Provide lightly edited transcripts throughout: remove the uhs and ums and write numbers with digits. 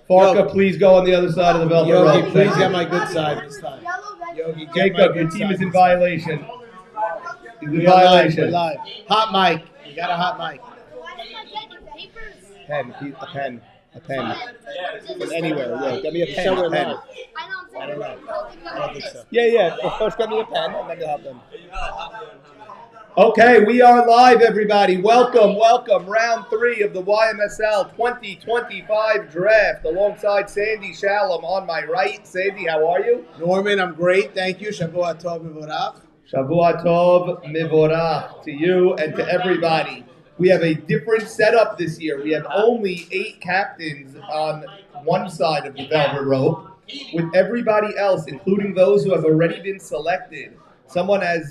Farka, please go on the other side of the velvet Yogi, rope. please get my good side this time. Yogi, get my Jacob, your good team side is in this time. violation. He's in We're live. violation. We're live. Hot mic. You got a hot mic. Pen. A pen. A pen. From anywhere. Yeah. Get me a pen. A pen. I don't know. I don't think so. Yeah. Well, first get me a pen and then you'll have them. Okay, we are live, everybody. Welcome. Round 3 of the YMSL 2025 draft alongside Sandy Shalom on my right. Sandy, how are you? Norman, I'm great. Thank you. Shavua Tov Mivorach. Shavua Tov Mivorach to you and to everybody. We have a different setup this year. We have only 8 captains on one side of the velvet rope, with everybody else, including those who have already been selected. Someone as,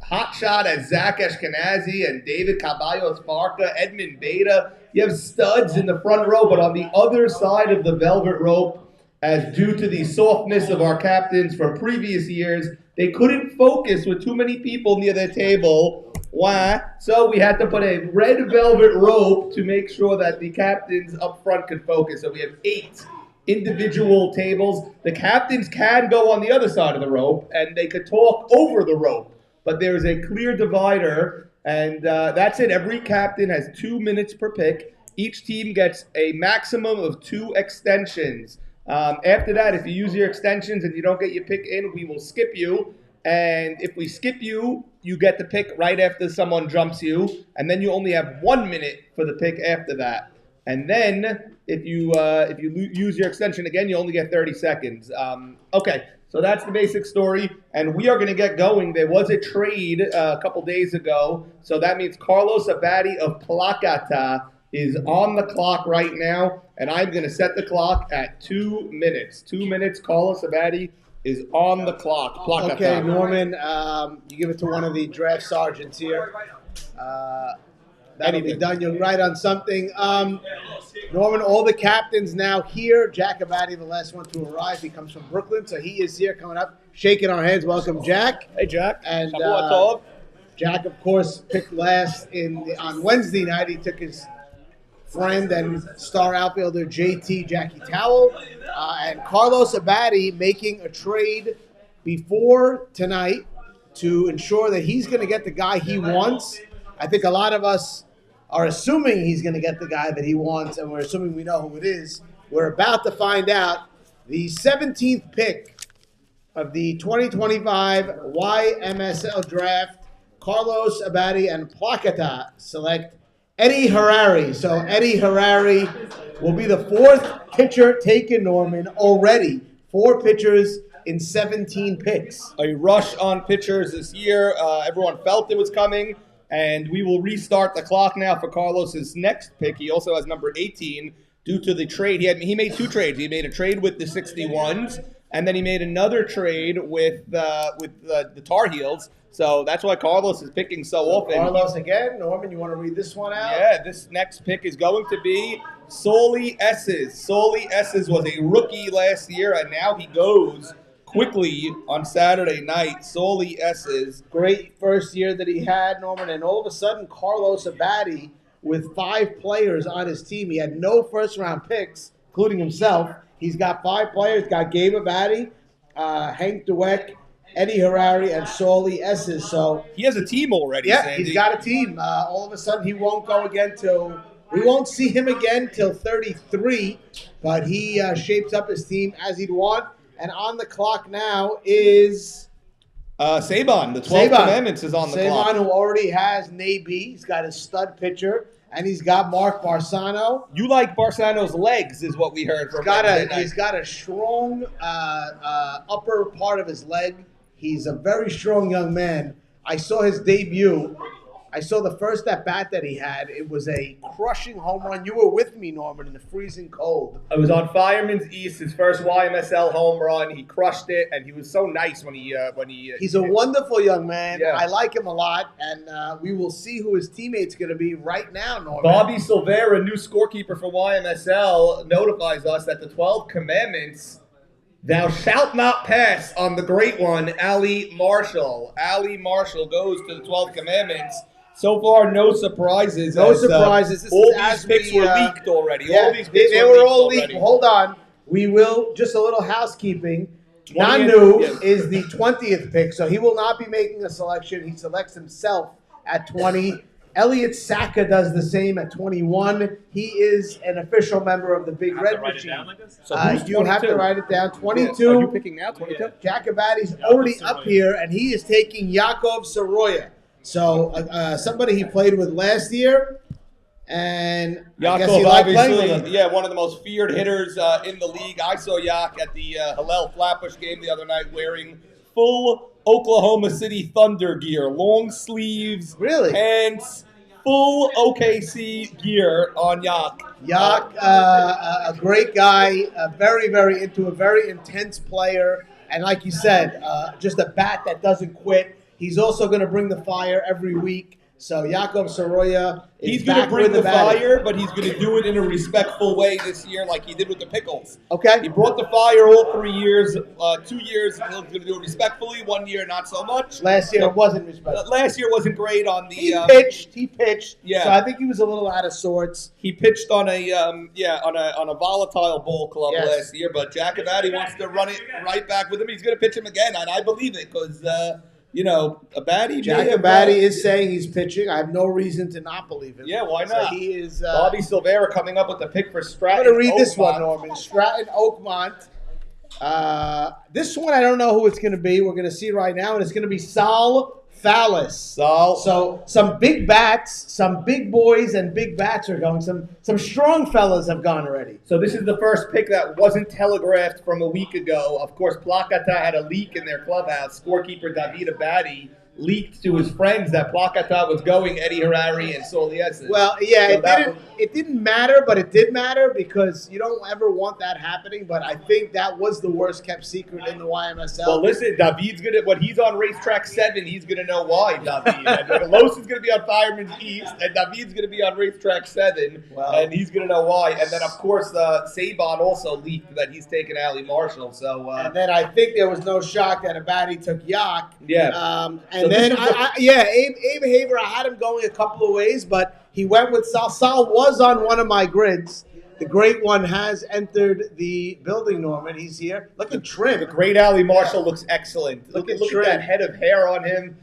hot shot as Zach Ashkenazi and David Caballos Farka, Edmund Beta. You have studs in the front row, but on the other side of the velvet rope, as due to the softness of our captains from previous years, they couldn't focus with too many people near their table. Why? So we had to put a red velvet rope to make sure that the captains up front could focus. So we have 8 individual tables. The captains can go on the other side of the rope, and they could talk over the rope. But there is a clear divider, and that's it. Every captain has 2 minutes per pick. Each team gets a maximum of 2 extensions. After that, if you use your extensions and you don't get your pick in, we will skip you. And if we skip you, you get the pick right after someone jumps you. And then you only have 1 minute for the pick after that. And then if you use your extension again, you only get 30 seconds. Okay. So that's the basic story, and we are going to get going. There was a trade a couple days ago, so that means Carlos Abadi of Plakata is on the clock right now, and I'm going to set the clock at 2 minutes. 2 minutes, Carlos Abadi is on the clock. Plakata. Okay, Norman, you give it to one of the draft sergeants here. That'll be done. You're right on something. Norman, all the captains now here. Jack Abadi, the last one to arrive. He comes from Brooklyn, so he is here coming up, shaking our hands. Welcome, Jack. Hey, Jack. And Jack, of course, picked last on Wednesday night. He took his friend and star outfielder JT Jackie Towell. And Carlos Abadi making a trade before tonight to ensure that he's going to get the guy he wants. I think a lot of us are assuming he's going to get the guy that he wants, and we're assuming we know who it is. We're about to find out. The 17th pick of the 2025 YMSL draft, Carlos Abadi and Plakata select Eddie Harari. So Eddie Harari will be the 4th pitcher taken, Norman, already. 4 pitchers in 17 picks. A rush on pitchers this year. Everyone felt it was coming. And we will restart the clock now for Carlos's next pick. He also has number 18 due to the trade. He made 2 trades. He made a trade with the 61s, and then he made another trade with the Tar Heels. So that's why Carlos is picking so often. Carlos again. Norman, you want to read this one out? Yeah, this next pick is going to be Soli Esses. Soli Esses was a rookie last year, and now he goes quickly on Saturday night. Soli Esses. Great first year that he had, Norman, and all of a sudden Carlos Abadi with 5 players on his team. He had no first-round picks, including himself. He's got 5 players. Got Gabe Abadi, Hank Dweck, Eddie Harari, and Soli Esses. So he has a team already. Yeah, Sandy. He's got a team. All of a sudden he won't go again we won't see him again till 33, but he shapes up his team as he'd want. And on the clock now is Saban. The 12 Commandments is on the clock. Saban, who already has Nabi. He's got his stud pitcher, and he's got Mark Barsano. You like Barsano's legs, is what we heard from He's got a strong upper part of his leg. He's a very strong young man. I saw his debut. I saw the first at-bat that he had. It was a crushing home run. You were with me, Norman, in the freezing cold. I was on Fireman's East, his first YMSL home run. He crushed it, and he was so nice when he. He's a wonderful young man. Yeah. I like him a lot, and we will see who his teammate's going to be right now, Norman. Bobby Silvera, new scorekeeper for YMSL, notifies us that the 12 Commandments, thou shalt not pass on the great one, Ali Marshall. Ali Marshall goes to the 12 Commandments. So far, no surprises. No as, surprises. This all is these as picks we, were leaked already. Yeah, All these picks they were were all leaked. already. Hold on. We will, just a little housekeeping. 20th, Nanu yeah. is the 20th pick, so he will not be making a selection. He selects himself at 20. Elliot Saka does the same at 21. He is an official member of the Big Red Machine. So who's You have to 22? write it down. Yeah. 22. Are you picking now? 22. Jacobati's already up here, and he is taking Yakov Soroya. So somebody he played with last year, and I guess he Yaakov, liked playing with him. obviously, one of the most feared hitters in the league. I saw Yak at the Hillel Flatbush game the other night wearing full Oklahoma City Thunder gear, long sleeves, Really? pants, full OKC gear on Yak. Yak, a great guy, very, very into a very intense player, and like you said, just a bat that doesn't quit. He's also going to bring the fire every week. So Yakov Soroya is He's going to back bring with the batting. fire, but he's going to do it in a respectful way this year, like he did with the Pickles. Okay. He brought the fire all 3 years. 2 years, he's going to do it respectfully. 1 year, not so much. Last year it wasn't respectful. Last year wasn't great on the. He pitched. Yeah. So I think he was a little out of sorts. He pitched on a on a volatile ball club Yes. last year, but Jacobati wants to run it right back with him. He's going to pitch him again, and I believe it because a baddie. Jacobati is saying he's pitching. I have no reason to not believe him. Yeah, why So not? he is. Bobby Silvera coming up with the pick for I'm Stratton. going to read this Oakmont. one, Norman. Stratton Oakmont. This one, I don't know who it's going to be. We're going to see right now, and it's going to be Sal Fallis. So some big bats, some big boys and big bats are going. Some strong fellas have gone already. So this is the first pick that wasn't telegraphed from a week ago. Of course, Placata had a leak in their clubhouse. Scorekeeper David Abadi leaked to his friends that Placata was going Eddie Harari and Soliesin. Well, yeah, So it didn't matter, but it did matter because you don't ever want that happening. But I think that was the worst kept secret in the YMSL. Well, listen, David's when he's on racetrack 7, he's gonna know why, David. And Los is gonna be on Fireman's East, and David's gonna be on racetrack 7, and he's gonna know why. And then, of course, Saban also leaked that he's taking Ali Marshall. So, and then I think there was no shock that Abadi took Yak. yeah. And then, Abe Haver, I had him going a couple of ways, but he went with Sal. Sal was on one of my grids. The great one has entered the building, Norman. He's here. Look at trim. The great Ali Marshall looks excellent. Look at Trim. that head of hair on him.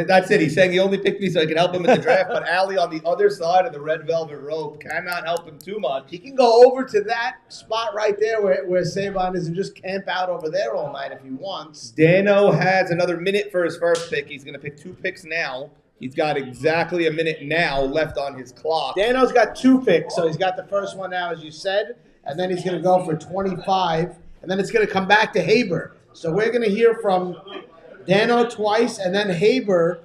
That's it. He's saying he only picked me so I can help him in the draft. But Ali on the other side of the red velvet rope cannot help him too much. He can go over to that spot right there where Saban is and just camp out over there all night if he wants. Dano has another minute for his first pick. He's going to pick 2 picks now. He's got exactly a minute now left on his clock. Dano's got 2 picks, so he's got the first one now, as you said, and then he's going to go for 25, and then it's going to come back to Haber. So we're going to hear from Dano twice, and then Haber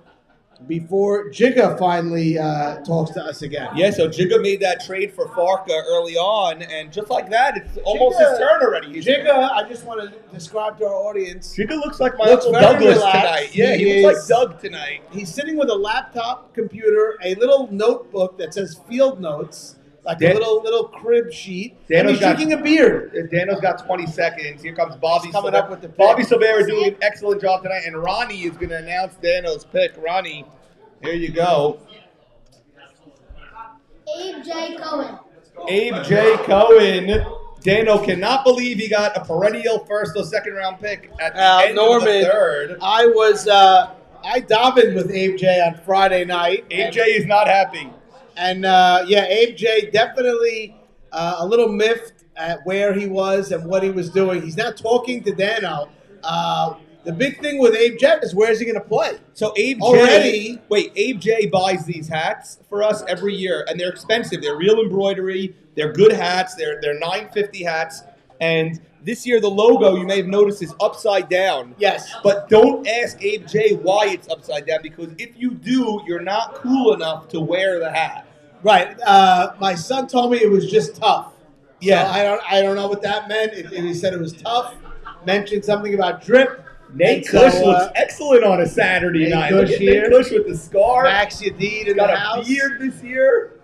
before Jigga finally talks to us again. Yeah, so Jigga made that trade for Farka early on, and just like that, it's almost his turn already. Jigga, I just want to describe to our audience. Jigga looks like Looks Michael very Douglas relaxed. tonight. Yeah, He he looks is- like Doug tonight. He's sitting with a laptop computer, a little notebook that says field notes, like a little crib sheet, and Dano's he's got- drinking a beer. Dano's got 20 seconds. Here comes Bobby He's coming Silvera. up with the pick. Bobby Silvera doing an excellent job tonight, and Ronnie is going to announce Dano's pick. Ronnie, here you go. Abe J. Cohen. Abe J. Cohen. Dano cannot believe he got a perennial first or second round pick at the end Norman, of the third. I davened with Abe J on Friday night. Abe J is not happy. And Abe J definitely a little miffed at where he was and what he was doing. He's not talking to Dano. The big thing with Abe J is where is he going to play? So Abe Already- Abe J buys these hats for us every year, and they're expensive. They're real embroidery. They're good hats. They're $9.50 hats. And this year the logo, you may have noticed, is upside down. Yes. But don't ask Abe J why it's upside down, because if you do, you're not cool enough to wear the hat. Right. My son told me it was just tough. Yeah. So I don't know what that meant. He said it was tough. Mentioned something about drip. Nate And so, Kush looks excellent on a Saturday Nate night. Kush Look at here. Nate Kush with the scar. Max Yadid in got the a house. beard this year.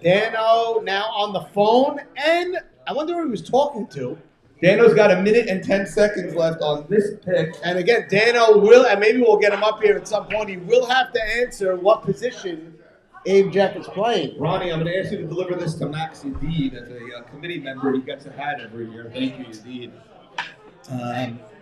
Dano now on the phone, and I wonder who he was talking to. Dano's got 1 minute and 10 seconds left on this pick. And again, Dano will, and maybe we'll get him up here at some point. He will have to answer what position Abe Jeff is playing. Ronnie, I'm going to ask you to deliver this to Max Yadid as a committee member. He gets a hat every year. Thank you, Yadid.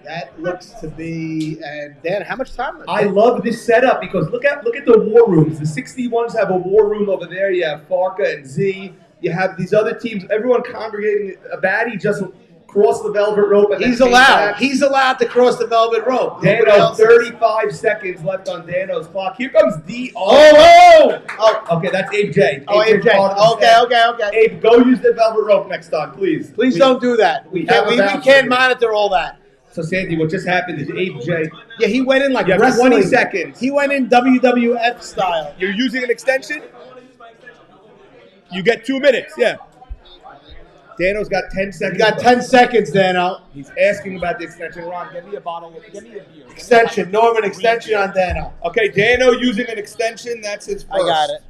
That looks to be, and Dan, how much time? I love this setup because look at the war rooms. The 61s have a war room over there. You have Farka and Z. You have these other teams. Everyone congregating. Abadi just crossed the velvet rope. And He's then came allowed. back. He's allowed to cross the velvet rope. Nobody Dano, else is. 35 seconds left on Dano's clock. Here comes D. Oh! Okay, that's Abe J. Oh, Abe J. part of the Okay, set. okay. Abe, go use the velvet rope next time, please. Please don't do that. we We can't, have a we voucher. can't monitor all that. So, Sandy, what just happened is Abe J. Yeah, he went in like You have wrestling. 20 seconds. He went in WWF style. You're using an extension? You get 2 minutes, yeah. Dano's got 10 seconds. You got 10 seconds, Dano. He's asking about the extension. Ron, give me a bottle. Give me a beer. Extension. Norman, extension on Dano. Okay, Dano using an extension. That's his first. I got it.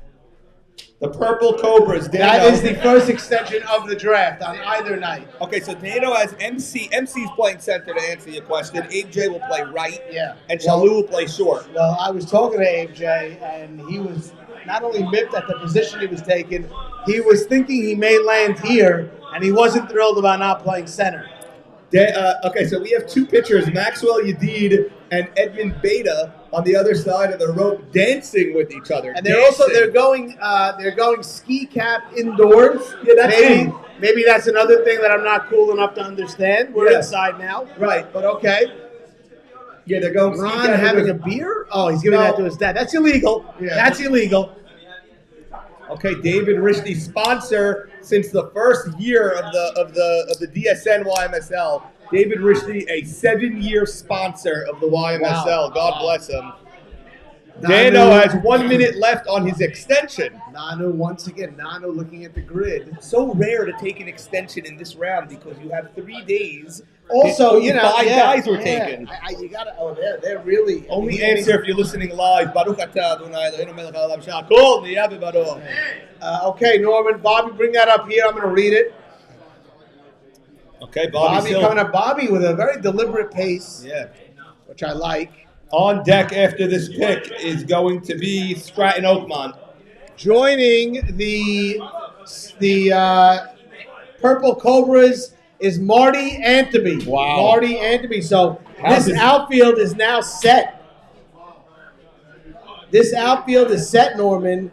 The Purple Cobras. Dano. That is the first extension of the draft on either night. Okay, so Dano has MC. MC's playing center to answer your question. Abe J will play right. Yeah. And Shalu will play short. Well, I was talking to Abe J, and he was not only miffed at the position he was taking, he was thinking he may land here, and he wasn't thrilled about not playing center. Okay, so we have two pitchers, Maxwell Yadid and Edmund Beta, on the other side of the rope, dancing with each other. And they're going ski cap indoors. Yeah, that's maybe that's another thing that I'm not cool enough to understand. We're Yeah. inside now, right. but okay. Yeah, they're going. Ron having a beer? Oh, he's giving No. that to his dad. That's illegal. Yeah. That's illegal. Okay, David Rishney, sponsor since the first year of the DSN YMSL. David Rishney, a 7-year sponsor of the YMSL. Wow. God Wow. bless him. Dano has 1 minute left on his extension. Nanu, once again, Nanu looking at the grid. So rare to take an extension in this round because you have 3 days. Also, Only you know, 5 guys were yeah. taken. You gotta. Oh, they're really Only answer if you're listening live. Baruch atah Adonai Eloheinu melech haolam shehakol nהיה b'baro. Okay, Norman, Bobby, bring that up here. I'm going to read it. Okay, Bobby coming up. Bobby with a very deliberate pace, Yeah. which I like. On deck after this pick is going to be Stratton Oakmont. Joining the Purple Cobras is Marty Anteby. Wow. Marty Anteby. So How's this this- outfield is now set. This outfield is set, Norman.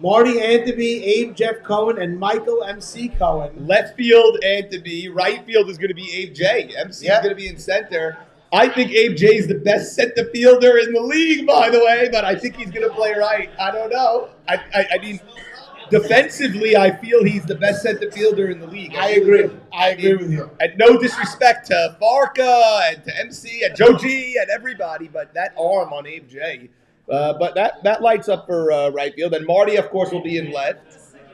Marty Anteby, Abe Jeff Cohen, and Michael MC Cohen. Left field, Anteby. Right field is going to be Abe J. MC is Yeah. going to be in center. I think Abe J is the best center fielder in the league, by the way, but I think he's going to play right. I don't know. I mean, defensively, I feel he's the best center fielder in the league. I agree. I agree with you. And no disrespect to Farka and to MC and Joe G and everybody, but that arm on Abe J. But that lights up for right field. And Marty, of course, will be in left.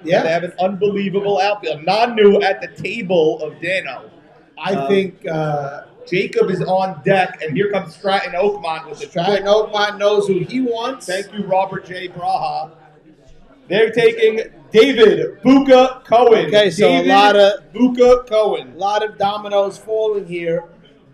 Yeah. They have an unbelievable outfield. Nanu at the table of Dano. I think Jacob is on deck, and here comes Stratton Oakmont with the Stratton Oakmont knows who he wants. Thank you, Robert J. Braha. They're taking David Buka Cohen. Okay, so David a lot of Buka Cohen. A lot of dominoes falling here.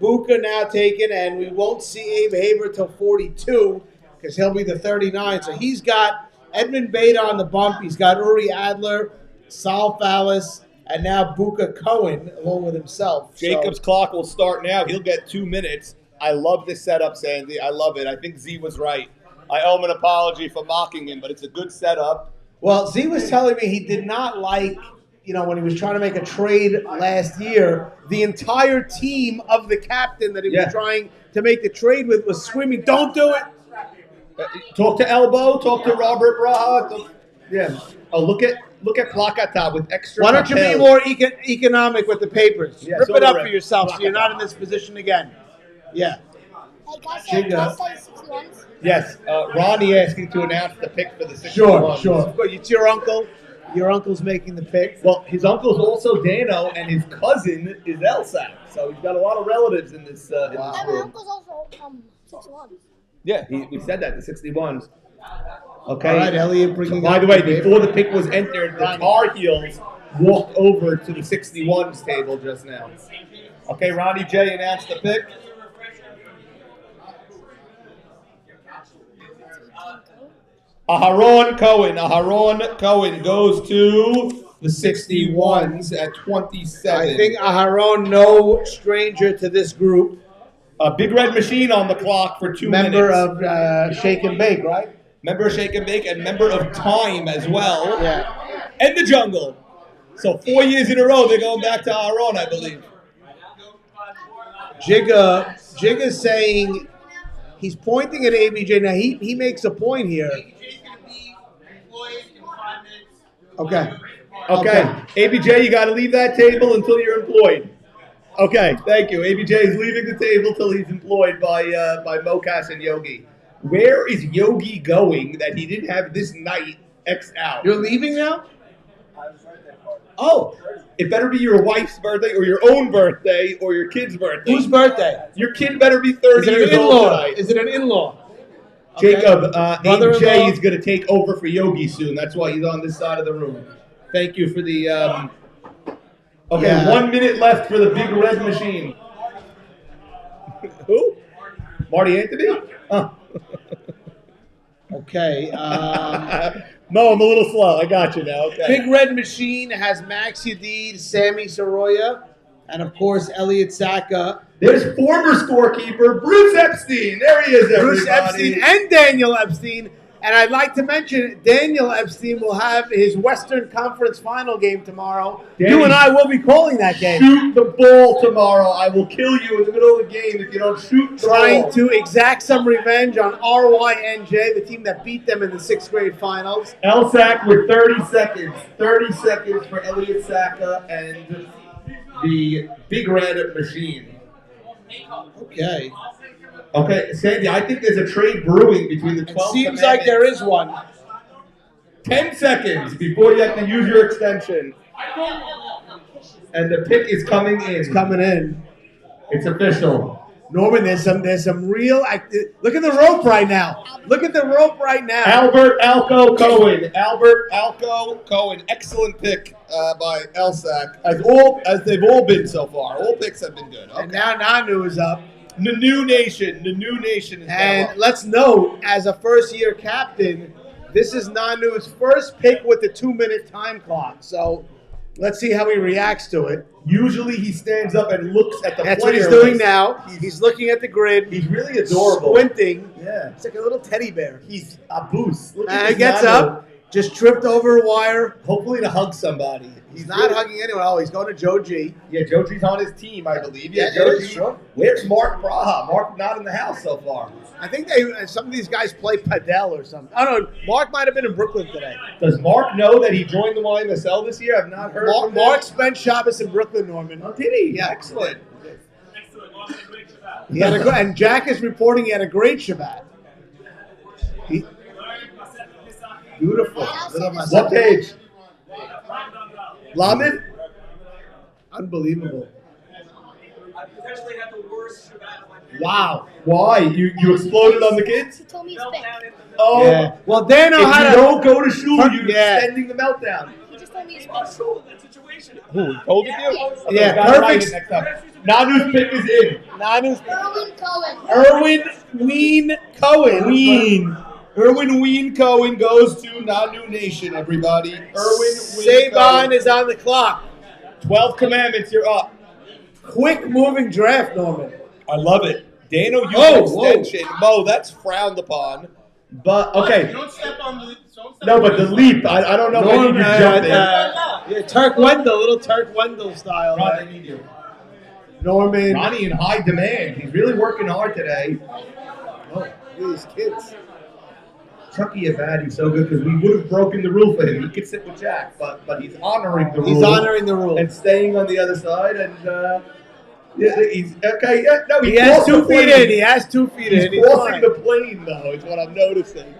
Buka now taken, and we won't see Abe Haber till 42 because he'll be the 39. So he's got Edmund Beta on the bump. He's got Uri Adler, Sal Fallis, and now Buka Cohen along with himself. Jacob's clock will start now. He'll get 2 minutes. I love this setup, Sandy. I love it. I think Z was right. I owe him an apology for mocking him, but it's a good setup. Well, Z was telling me he did not like, when he was trying to make a trade last year, the entire team of the captain that he was trying to make the trade with was swimming. Don't do it. Talk to Elbow. Talk to Robert Braha. Yeah. Oh, look at Plakata with extra. Why don't you be lapel. more economic with the papers? Yeah, Rip so it up do for it. yourself so you're not in this position again. Yeah. Hey, guys, Jigga. can I say 61s? Yes, Ronnie asking to announce the pick for the 61. Sure. It's your uncle. Your uncle's making the pick. Well, his uncle's also Dano, and his cousin is Elsack. So he's got a lot of relatives in this, And my room. uncle's also 61. Yeah, we said that, the 61s. Okay. All right, Elliot, bringing By up the way, the before the pick was entered, the Tar Heels walked over to the 61s table just now. Okay, Ronnie J announced the pick. Aharon Cohen goes to the 61s at 27. I think Aharon, no stranger to this group. A Big Red Machine on the clock for 2 Member minutes. of Shake and Bake, right? Member of Shake and Bake and member of Time as well. Yeah. And the Jungle. So 4 years in a row, they're going back to Aharon, I believe. Jigga saying he's pointing at ABJ. Now he makes a point here. Okay. Okay, ABJ, you got to leave that table until you're employed. Okay, thank you. ABJ is leaving the table till he's employed by Mokas and Yogi. Where is Yogi going that he didn't have this night X out? You're leaving now? Oh, it better be your wife's birthday or your own birthday or your kid's birthday. Whose birthday? Your kid better be 30 Is it years an old in-law? tonight. Is it an in-law? Jacob, Brother-in-law? ABJ is going to take over for Yogi soon. That's why he's on this side of the room. Thank you for the... Okay, Yeah. 1 minute left for the Big Red Machine. Who? Marty Anthony? Oh. Okay. No, I'm a little slow. I got you now. Okay. Big Red Machine has Max Yadid, Sammy Soroya, and of course Elliot Saka. There's former scorekeeper Bruce Epstein. There he is, everybody. Bruce Epstein and Daniel Epstein. And I'd like to mention Daniel Epstein will have his Western Conference final game tomorrow. Danny, You and I will be calling that game. Shoot the ball tomorrow. I will kill you in the middle of the game if you don't shoot the Trying ball. to exact some revenge on RYNJ, the team that beat them in the 6th grade finals. Elsack with 30 seconds. 30 seconds for Elliot Saka and the Big Red Machine. Okay. Okay, Sandy, I think there's a trade brewing between the 12 Seems like there is one. 10 seconds before you have to use your extension. And the pick is coming in. It's coming in. It's official. Norman, there's some real look at the rope right now. Look at the rope right now. Albert Alco Cohen. Excellent pick by Elsack. As they've all been so far. All picks have been good. Okay. And now Nanu is up. Nanu Nation is now And up. let's note, as a first-year captain, this is Nanu's first pick with the 2-minute time clock. So let's see how he reacts to it. Usually he stands up and looks at the That's what player he's doing list. now. He's looking at the grid. He's really adorable. Squinting. Yeah. He's like a little teddy bear. He's a boost. Look at And this he gets Nanu. up, just tripped over a wire. Hopefully to hug somebody. He's not hugging anyone. Oh, he's going to Joe G. Yeah, Joe G's on his team, I believe. Yeah, Yeah, Joe it is, G. sure. Where's Mark Braha? Mark not in the house so far. I think some of these guys play padel or something. I don't know. Mark might have been in Brooklyn today. Does Mark know that he joined the YMSL this year? I've not heard from him. Mark spent Shabbos in Brooklyn, Norman. Oh, did he? Yeah. Excellent. He had and Jack is reporting he had a great Shabbat. Beautiful. What page? Lamed? Unbelievable. I potentially had the worst Shabbat of my career. Wow. Why? You exploded on the kids? He told me he's Fell big. down into the Oh, Yeah. Well, Dan if know you how to. don't go to shul, you're Yeah. extending the meltdown. He just told me he's big. hospital in that situation. Who told you? Yeah, gotta write perfect. it next time. Nanu's pick is in. Nanu's Erwin Cohen. Erwin Ween Cohen. Erwin Ween Cohen goes to Nanu Nation, everybody. Erwin Ween Saban Cohen. is on the clock. 12 commandments, you're up. Quick moving draft, Norman. I love it. Dano used Oh, extension. Mo, that's frowned upon. But, okay. You don't step on the. No, but the leap, I don't know if I need you to jump in. Yeah, Turk Wendell, little Turk Wendell style. Ron, I need you. Norman. Ronnie in high demand. He's really working hard today. Oh, these kids. Chucky Abadi's so good because we would have broken the rule for him. He could sit with Jack, but he's honoring the rule. He's honoring the rule. And staying on the other side. And yeah, he's okay. Yeah, no, He has 2 feet in. He has 2 feet in. He's He's crossing fine. the plane, though, is what I'm noticing.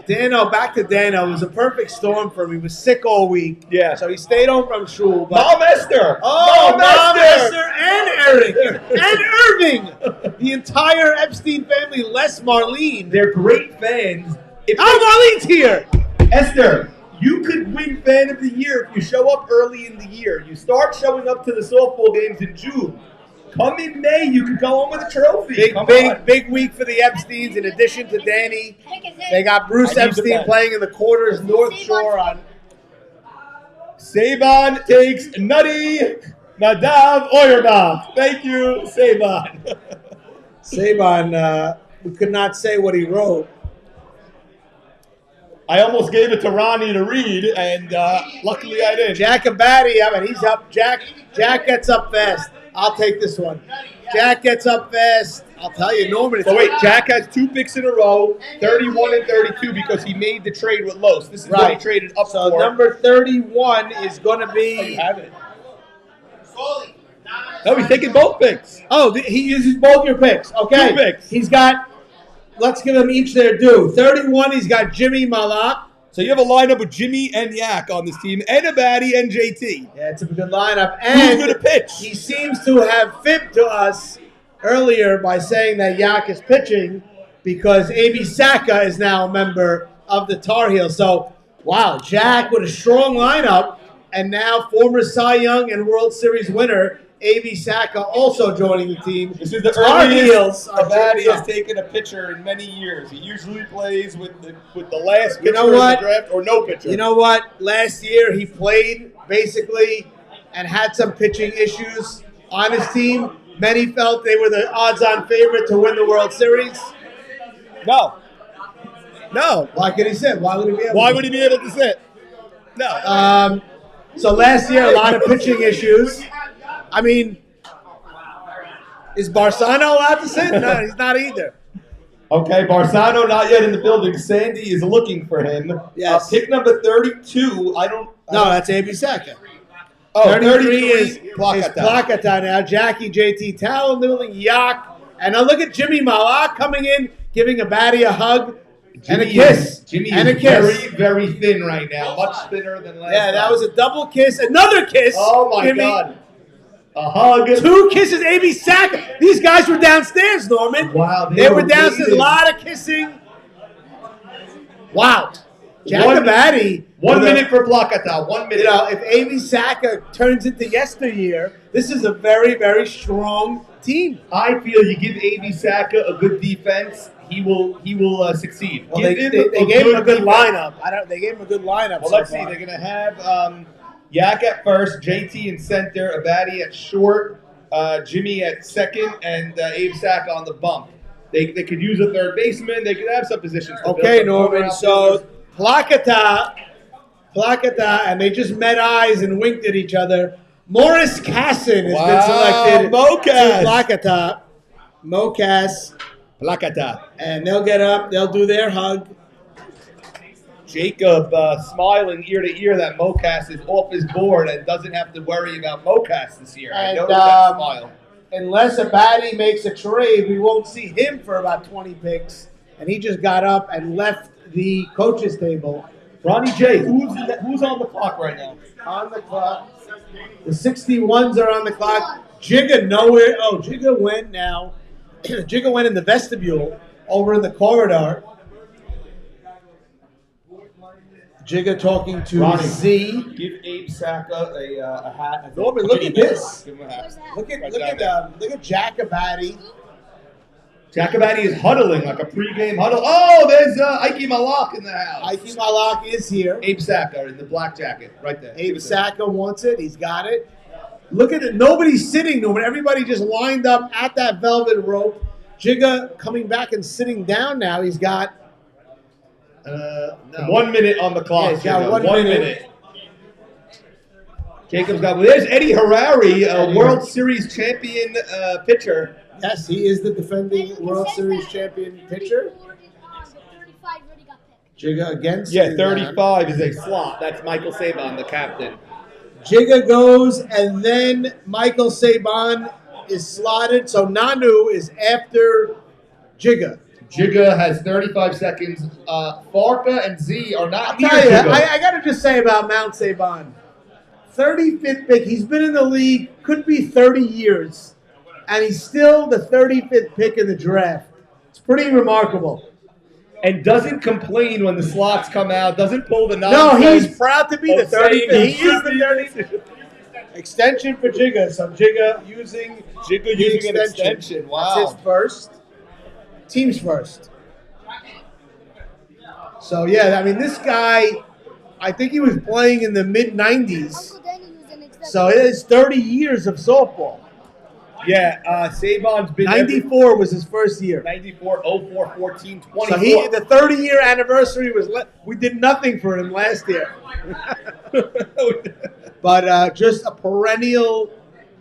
Dano, back to Dano. It was a perfect storm for him. He was sick all week. Yeah. So he stayed home from shul. But Mom Esther! oh, Mom Mom Esther and Eric and Irving. The entire Epstein family, less Marlene. They're great fans. If Oh, Marlene's here. Esther, You could win Fan of the Year if you show up early in the year. You start showing up to the softball games in June. Come in May, you can go home with a trophy. Come on. Big week for the Epsteins. In addition to Danny, they got Bruce I need the Epstein bet. playing in the quarters North Shore on. Saban takes Nutty Nadav Oyerbaum. Thank you, Saban. Saban, we could not say what he wrote. I almost gave it to Ronnie to read, and luckily I didn't. Jack Abadi, I mean, he's up. Jack gets up fast. I'll take this one. Jack gets up fast. I'll tell you, Norman. So wait, Jack has 2 picks in a row, 31 and 32, because he made the trade with Los. This is what he Right. traded up So for. number 31 is going to Oh, be. you have it. No, he's taking both picks. Oh, he uses both your picks. Okay. 2 picks. He's got. Let's give them each their due. 31. He's got Jimmy Malak. So you have a lineup with Jimmy and Yak on this team, and Abadi and JT. Yeah, it's a good lineup. Who's And going to pitch? he seems to have fibbed to us earlier by saying that Yak is pitching because A.B. Saka is now a member of the Tar Heels. So, wow, Jack with a strong lineup, and now former Cy Young and World Series winner A.B. Saka also joining the team. This is the Tar Heels earliest are Abadi tripping has up. taken a pitcher in many years. He usually plays with the last pitcher You know in what? the draft or no pitcher. You know what? Last year he played basically and had some pitching issues on his team. Many felt they were the odds-on favorite to win the World Series. No. No. Why could he sit? Why would he be able Why to? would he be able to sit? No. So last year, a lot of pitching issues. I mean, is Barsano allowed to sit? No, he's not either. Okay, Barsano not yet in the building. Sandy is looking for him. Yes. Pick number 32. I don't. No, that's A.B. Saka. Oh, 33 is Plakata. Plakata now. Jackie, JT Towel, Newling, Yak. And now look at Jimmy Malak coming in, giving Abadi a hug and a kiss. Jimmy and a is kiss. very, very thin right now. Much thinner than last Yeah, that time. was a double kiss. Another kiss. Oh, my Jimmy. God. A hug. 2 kisses, A.B. Saka. These guys were downstairs, Norman. Wow, They were downstairs. A waiting. lot of kissing. Wow. Jack One- Abadi. 1 with a- minute for Plakata. 1 minute. You know, if A.B. Saka turns into yesteryear, this is a very, very strong team. I feel you give A.B. Saka a good defense, he will succeed. Well, Give they gave him a good defense. lineup. They gave him a good lineup. Well, so let's see. far. They're going to have Yak at first, JT in center, Abadi at short, Jimmy at second, and Abe Saka on the bump. They could use a third baseman. They could have some positions. To Okay, build some Norman. other So outfielders. Plakata, and they just met eyes and winked at each other. Morris Casson has been Wow, selected Mocas. to Plakata. Mocas. Plakata. And they'll get up. They'll do their hug. Jacob smiling ear to ear that Mocas is off his board and doesn't have to worry about Mocas this year. I And, noticed that smile. Unless Abadi makes a trade, we won't see him for about 20 picks. And he just got up and left the coaches table. Ronnie J, who's on the clock right now? On the clock. The 61s are on the clock. Jigga nowhere. Oh, Jigga went now. Jigga went in the vestibule over in the corridor. Jigga talking to Ronnie. Z. Give Abe Saka a hat. Norman, look at this. Give him a hat. Where's that? Look at Right look down at there. look at Jack Abadi. Jacobati is huddling like a pregame huddle. Oh, there's Ike Malak in the house. Ike Malak is here. Abe Saka in the black jacket, right there. Abe Saka wants it. He's got it. Look at it. Nobody's sitting, Norman. Everybody just lined up at that velvet rope. Jigga coming back and sitting down now. He's got no. 1 minute on the clock. Yeah, he's got Jacob. 1 minute. Jacob's got. There's Eddie Harari, a Eddie. World Series champion pitcher. Yes, he is the defending World Series champion pitcher. Jigga against. Yeah, 35 is a slot. That's Michael Saban, the captain. Jigga goes, and then Michael Saban is slotted. So Nanu is after Jigga. Jigga has 35 seconds. Farka and Z are not near Tell you, Jigga. I got to just say about Mount Saban. 35th pick. He's been in the league, could be 30 years, and he's still the 35th pick in the draft. It's pretty remarkable. and doesn't complain when the slots come out, doesn't pull the No, nonsense. he's proud to be the of saying 35th. he He is the should be. 35th. Extension for Jigga. So Jigga using Jigga the using an extension. Wow. That's his first. Team's first. So, yeah, I mean, this guy, I think he was playing in the mid-90s. Uncle Danny used an extension. So it is 30 years of softball. Yeah, Saban's been 94 was his first year. 94, 04, 14, 24. So the 30-year anniversary was we did nothing for him last year. But just a perennial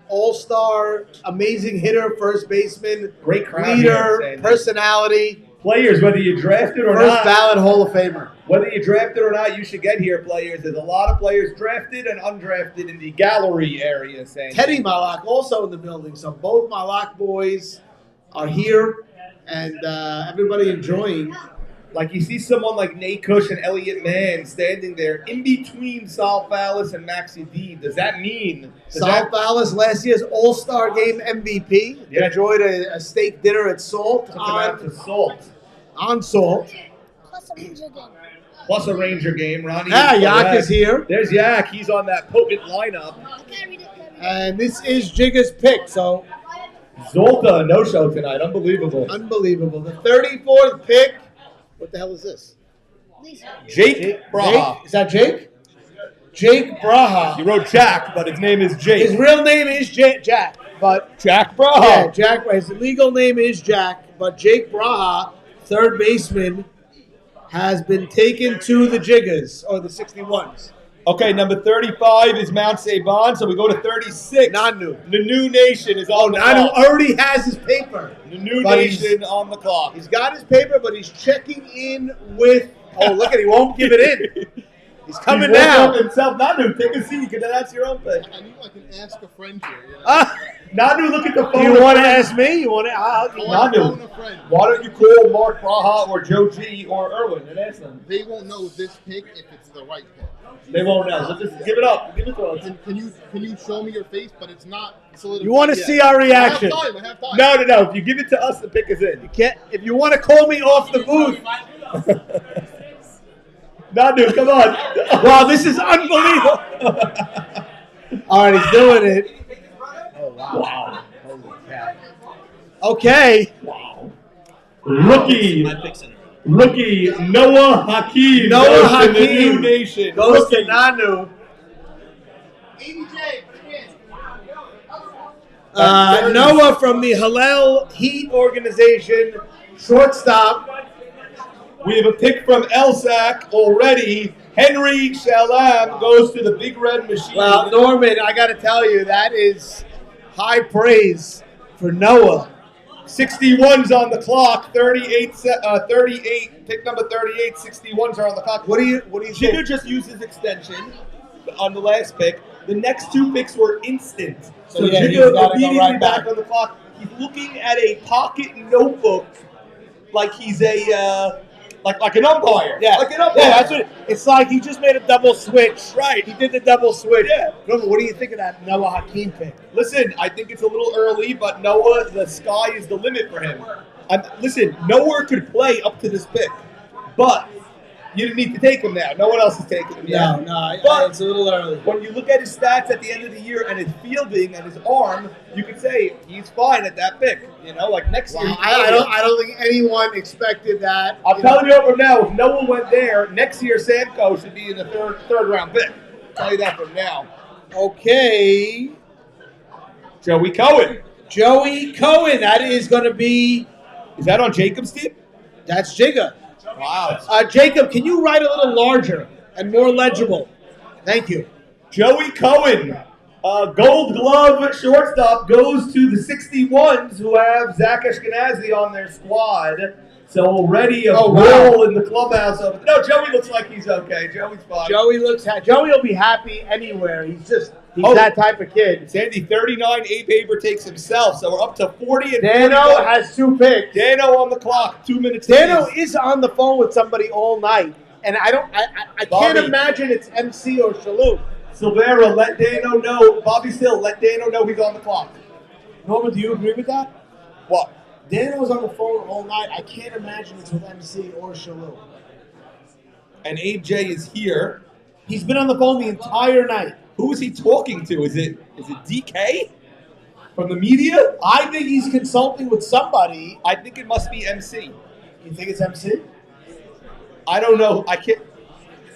all-star, amazing hitter, first baseman, Great crowd here, leader, Sandy. personality, Players, whether you drafted or first not, ballot Hall of Famer. whether you drafted or not, you should get here, players. There's a lot of players drafted and undrafted in the gallery area, Sandy. Teddy Malak also in the building. So both Malak boys are here, and everybody enjoying. Like you see someone like Nate Cush and Elliot Mann standing there in between Sal Fallis and Maxie D. Does that mean? Sal Fallis, last year's All-Star Game MVP, Yeah. enjoyed a steak dinner at Salt Took them out to Salt. on Salt. Plus a Ranger game. Plus a Ranger game. Ronnie. Yak is here. There's Yak. He's on that potent lineup. I carried it. And this is Jigga's pick, so Zolta, no show tonight. Unbelievable. unbelievable. The 34th pick. What the hell is this? Lisa. Jake Braha. Jake? Is that Jake? Jake Braha. He wrote Jack, but his name is Jake. His real name is Jack, but Jack Braha. yeah, Jack. His legal name is Jack, but Jake Braha, third baseman, has been taken to the Jiggas or the 61s. Okay, number 35 is Mount Saban, so we go to 36. Nanu. The new nation is on the Nanu clock. already has his paper. The new But nation on the clock. He's got his paper, but he's checking in with. Oh, look at he won't give it in. He's coming He woke down. up himself. Nanu, take a seat. That's your own pick. I knew I can ask a friend here. You know? Nanu, look at the phone. Do you want to ask me? You want to? I want to Nanu. phone a friend. Why don't you call Mark Braha or Joe G or Irwin and ask them? They won't know this pick if it's the right pick. They won't know. So just give it up. Give it to us. Can you show me your face? But it's not solidified. You want to yet. see our reaction? I have time. No. If you give it to us, the pick is in. If you want to call me off the booth. Nanu, come on. Wow, this is unbelievable. All right, he's doing it. Oh, Wow. Okay. Wow. Rookie Noah Hakeem. Noah goes to the Hakeem new nation. goes to Rookie. Nanu. Noah from the Hillel Heat organization, shortstop. We have a pick from Elsac already. Henry Shalam goes to the Big Red Machine. Well, Norman, I got to tell you, that is high praise for Noah. 61's on the clock. 38. Pick number 38. 61's are on the clock. What do you Jigga think? just used his extension on the last pick. The next two picks were instant. So Yeah, he's Jigga gotta go immediately right back back. on the clock. He's looking at a pocket notebook like he's a like an umpire. Yeah, like an umpire. yeah, that's what it's like. He just made a double switch. Right. He did the double switch. Yeah. Norman, what do you think of that Noah Hakeem pick? Listen, I think it's a little early, but Noah, the sky is the limit for him. Listen, Noah could play up to this pick, but you didn't need to take him now. No one else is taking him yet. But it's a little early. when you look at his stats at the end of the year and his fielding and his arm, you could say he's fine at that pick. You know, like next year. Wow, I don't think anyone expected that. I'm telling you from now, if Noah went there, next year Samco should be in the third round pick. I'll tell you that from now. Okay, Joey Cohen. Joey Cohen. That is going to be. Is that on Jacob's team? That's Jigga. Wow. Jacob, can you write a little larger and more legible? Thank you. Joey Cohen, Gold Glove shortstop, goes to the 61s who have Zach Ashkenazi on their squad. So already a Oh, roll in the clubhouse. No, Joey looks like he's okay. Joey's fine. Joey Joey will be happy anywhere. He's Oh. that type of kid. Sandy, 39, Abe Haber takes himself. So we're up to 40 and Dano 41. has 2 picks. Dano on the clock, 2 minutes. Dano lead. is on the phone with somebody all night, and I can't Bobby. imagine it's MC or Shalhoub. Silvera, let Dano know. Bobby Still, let Dano know he's on the clock. Norman, do you agree with that? What? Dan was on the phone all night. I can't imagine it's with MC or Shalou. And Abe J is here. He's been on the phone the entire night. Who is he talking to? Is it DK from the media? I think he's consulting with somebody. I think it must be MC. You think it's MC? I don't know. I can't.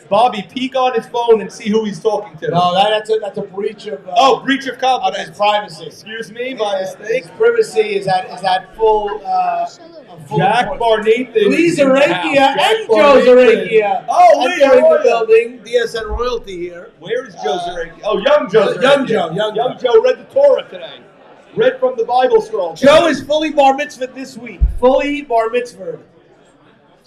Bobby, peek on his phone and see who he's talking to. No, that's a breach of Breach of of confidence. his privacy. Excuse me, my mistake. His privacy is at full. Full Jack importance. Barnathan. Lee is in the Zarekia house. Jack and Joe Barnathan. Zarekia. Oh, Lee, entering how are the you? building. DSN royalty here. Where is Joe Zarekia? Oh, young Joe Zarekia. Young Joe, Young Joe read the Torah today. Read from the Bible scroll. Joe is fully bar mitzvahed this week. Fully bar mitzvahed.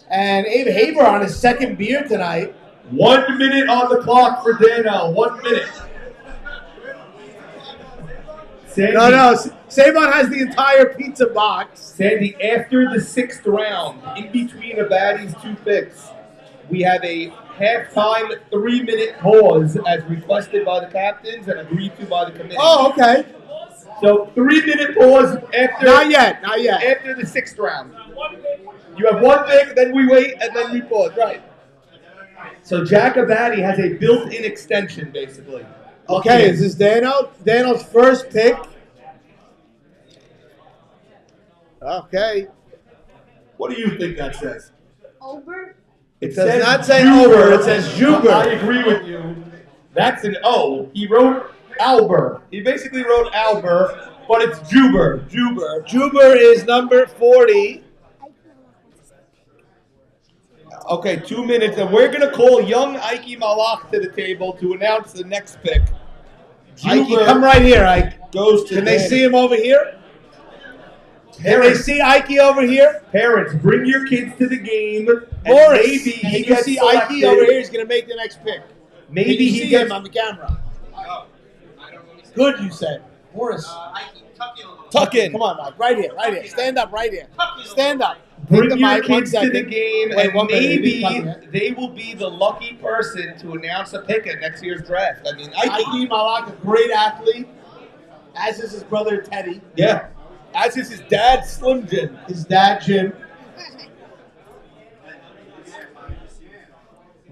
And Abe Haber on his second beer tonight. 1 minute on the clock for Dano. 1 minute. Sandy, No. Savon has the entire pizza box. Sandy, after the 6th round, in between Abadi's 2 picks, we have a halftime 3-minute pause as requested by the captains and agreed to by the committee. Oh, okay. So 3-minute pause after Not yet. after the 6th round. You have 1 pick, then we wait, and then we pause. Right. So Jack Abadi has a built-in extension, basically. Okay, is this Dano? Dano's first pick. Okay. What do you think that says? Ober. It does not say Ober, it says Juber. I agree with you. That's an O. He wrote Alber. He basically wrote Alber, but it's Juber. Juber is number 40. Okay, 2 minutes, and we're going to call young Ike Malach to the table to announce the next pick. Ike, Juber come right here, Ike. goes to Can they Danny. see him over here? Can they Parents, see Ike over here? parents, bring your kids to the game. And Morris, maybe can he you gets see selected. Ike over here? He's going to make the next pick. Maybe Can you he see gets him on the camera. Good, you said. Morris. tuck in. Come on, Mike. Right here. Stand up right here. Stand up. Bring Take the your mic, 1 kids to the second. game, Wait, and 1 minute. maybe He's coming in. they will be the lucky person to announce a pick at next year's draft. I mean, Ike. Ike Malak, a great athlete, as is his brother Teddy, Yeah. As is his dad, Slim Jim. his dad Jim.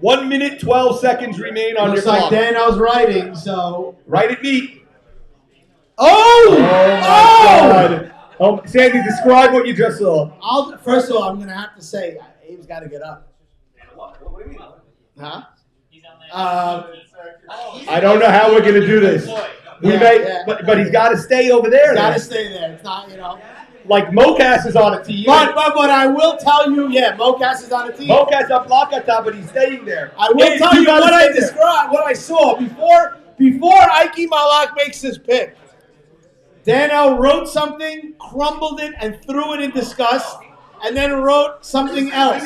1 minute, 12 seconds remain on Looks your like clock. Dano's writing, so. Right at me. Oh! God. Oh, Sandy, describe what you just saw. First of all, I'm going to have to say, Abe's got to get up. Huh? I don't know how we're going to do this. We Yeah, may, yeah. but he's got to stay over there. Got to then. stay there. It's not, Like Mocas is on a team. But I will tell you, Mocas is on the team. Mocas on Plakata, but he's staying there. I will Hey, tell you gotta what I stay there. described, what I saw before Ike Malak makes his pick. Dano wrote something, crumbled it, and threw it in disgust, and then wrote something else.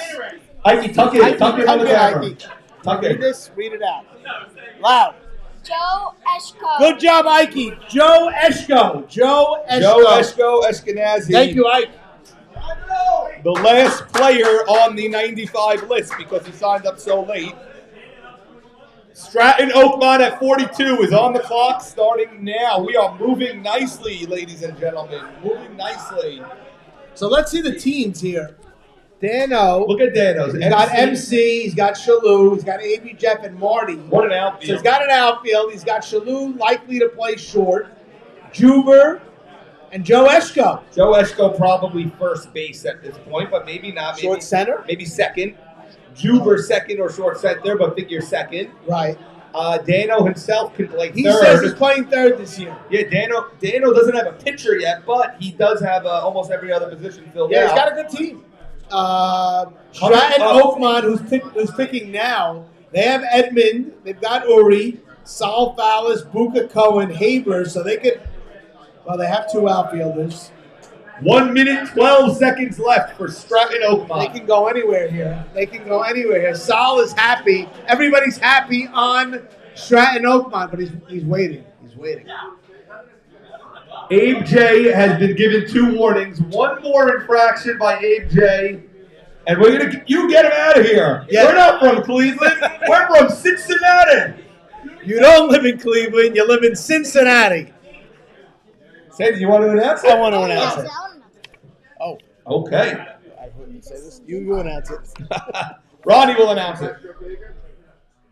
Ike, tuck it. Tuck it on the camera. Tuck Read it. this, read it out. Loud. Joe Eshko. Good job, Ike. Joe Eshko. Joe Eshko Eshkenazi. Thank you, Ike. The last player on the 95 list because he signed up so late. Stratton Oakmont at 42 is on the clock starting now. We are moving nicely, ladies and gentlemen. Moving nicely. So let's see the teams here. Dano. Look at Dano's. He's got MC, he's got Shalou, he's got AB Jeff and Marty. What an So outfield. he's got an outfield. He's got Shalou likely to play short, Juber, and Joe Eshko. Joe Eshko probably first base at this point, but maybe not. Maybe, Short center? Maybe second. Juber second or short center, but figure second. Right. Dano himself can play He third. says he's playing third this year. Yeah, Dano doesn't have a pitcher yet, but he does have almost every other position filled Yeah, out. he's got a good team. Stratton Oakmont, who's picking now, they have Edmund, they've got Uri, Sal Fallis, Buka Cohen, Haber, so they could, they have 2 outfielders. 1 minute, 12 seconds left for Stratton They Oakmont. can go anywhere here. Sal is happy. Everybody's happy on Stratton Oakmont, but he's waiting. Abe J has been given 2 warnings. 1 more infraction by Abe J. And you get him out of here. Yeah. We're not from Cleveland. We're from Cincinnati. You don't live in Cleveland, you live in Cincinnati. Sandy, you want to announce it? I want to Oh, yes, announce it. I wanna know. Oh. Okay. I wouldn't say this. You announce it. Ronnie will announce it.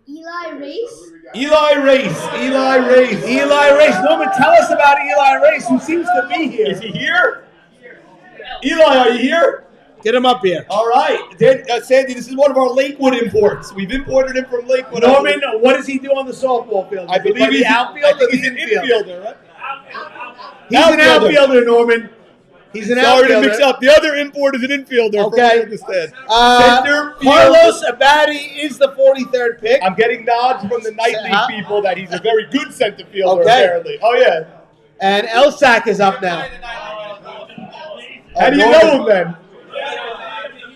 Eli Race. Eli Race. Eli Race. Eli Race. Norman, tell us about Eli Race, who seems to be here. Is he here? Eli, are you here? Get him up here. All right. Sandy, this is one of our Lakewood imports. We've imported him from Lakewood. Norman, what does he do on the softball field? I believe he's outfield or he's the an infield? infielder, right? He's an outfielder, Norman. He's an Sorry outfielder. to mix up. The other import is an infielder. Okay. From what I understand. Center field. Carlos Abadi is the 43rd pick. I'm getting nods from the night Huh? league people that he's a very good center fielder, Okay. apparently. Oh, yeah. And Elsack is up now. How do you know him then?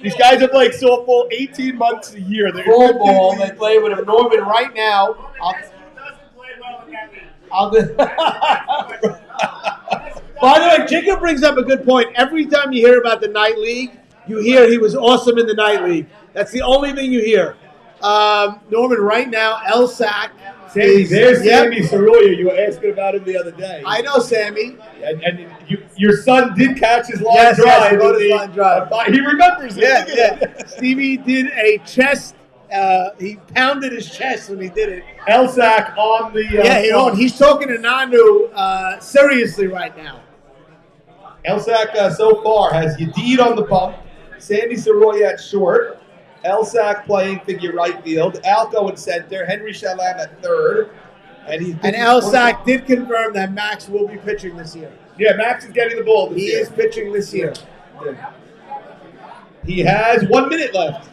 These guys have played softball 18 months a year. They're Football, they play with him. Norman, right now, I'll do. By the way, Jacob brings up a good point. Every time you hear about the night league, you hear he was awesome in the night league. That's the only thing you hear. Norman, right now, Elsack. Sammy, there's Yep. Sammy Soroya. You were asking about him the other day. I know Sammy. And your son did catch his line Yes, drive. he wrote his in the- line drive. He remembers it. Yeah, Look yeah. at it. Stevie did a chest. He pounded his chest when he did it. Elsack on the. He's talking to Nanu seriously right now. Elsack so far has Yadid on the bump, Sandy Soroya at short, Elsack playing figure right field, Alco in center, Henry Shalam at third, and Elsack did confirm that Max will be pitching this year. Yeah, Max is getting the ball this He year. is pitching this year. He has 1 minute left.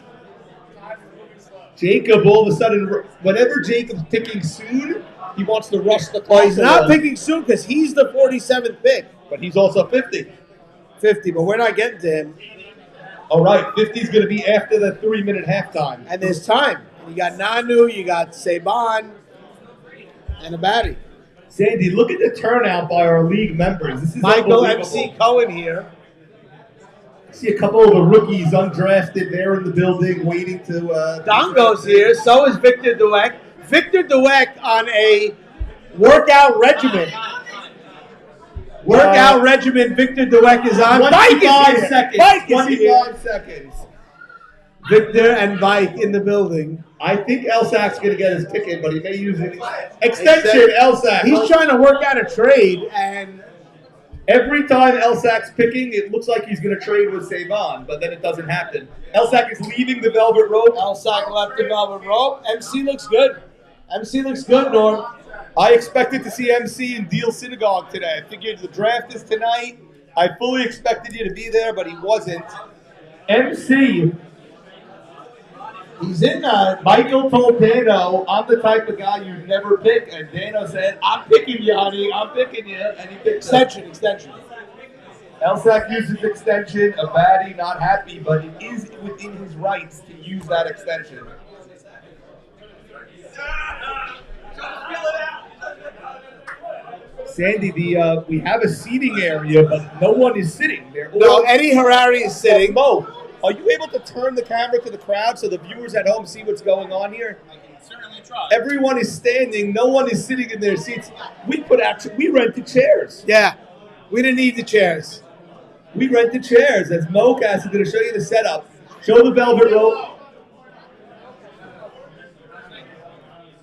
Jacob, all of a sudden, whenever Jacob's picking soon, he wants to rush the clock. Well, he's not along. picking soon because he's the 47th pick. But he's also 50. 50, but we're not getting to him. All right, 50 is going to be after the 3-minute halftime. And there's time. You got Nanu, you got Saban, and Abadi. Sandy, look at the turnout by our league members. This is Michael unbelievable. MC Cohen here. I see a couple of the rookies undrafted there in the building waiting to... Dongo's here. So is Victor Dweck. Victor Dweck on a workout regimen. Workout regimen. Victor Dweck is on. Mike is 25 here. seconds. Mike is here. 25 seconds. Victor and Mike in the building. I think Elsack's going to get his pick in, but he may use it. Extension, Elsack. He's trying to work out a trade, and Every time Elsack's picking, it looks like he's going to trade with Saban, but then it doesn't happen. Elsack is leaving the velvet rope. Elsack left the velvet rope. MC looks good. MC looks good, Norm. I expected to see MC in Deal Synagogue today. I figured the draft is tonight. I fully expected you to be there, but he wasn't. MC, He's in Michael told Dano, I'm the type of guy you'd never pick. And Dano said, I'm picking you, honey. I'm picking you. And he picked extension. Elsack uses extension. Abadi not happy, but it is within his rights to use that extension. Sandy, we have a seating area, but no one is sitting there. No, Eddie Harari is sitting. Mo, are you able to turn the camera to the crowd so the viewers at home see what's going on here? I can certainly try. Everyone is standing. No one is sitting in their seats. We rented chairs. Yeah, we didn't need the chairs. We rented chairs. As Mocas is going to show you the setup. Show the velvet rope.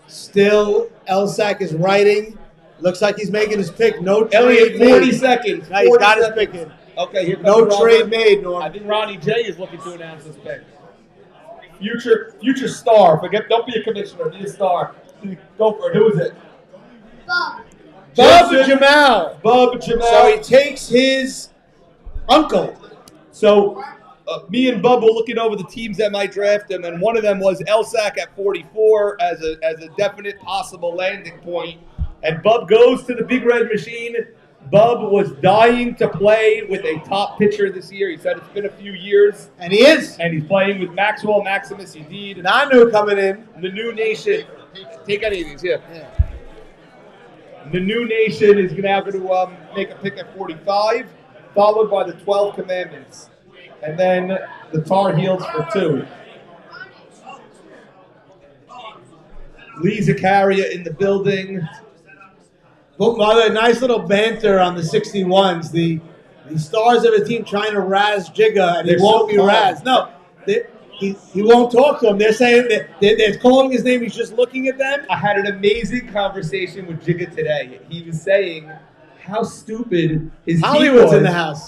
Still, Elsack is writing. Looks like he's making his pick. No Elliot, trade 40 made. seconds. No, he's 40 got his seconds. pick in. Okay, here comes No Robert. trade made, Norm. I think Ronnie J is looking to announce his pick. Future star. Don't be a commissioner. Be a star. Go for it. Who is it? Bob. Bub Joseph Jamal. Bub Jamal. So he takes his uncle. So me and Bub were looking over the teams that might draft him, and one of them was Elsack at 44 as a definite possible landing point. And Bub goes to the Big Red Machine. Bub was dying to play with a top pitcher this year. He said it's been a few years, And he is. and he's playing with Maxwell Maximus Yadid. Nanu coming in. The New Nation. Take any of these, yeah. The New Nation is now going to make a pick at 45, followed by the 12 Commandments. And then the Tar Heels for 2. Lee Zakaria in the building. But mother, nice little banter on the 61s. The the stars of his team trying to razz Jigga, and he They're won't so be calm. razzed. No, he won't talk to them. They're saying that they're calling his name. He's just looking at them. I had an amazing conversation with Jigga today. He was saying how stupid his Hollywood's team was. in the house.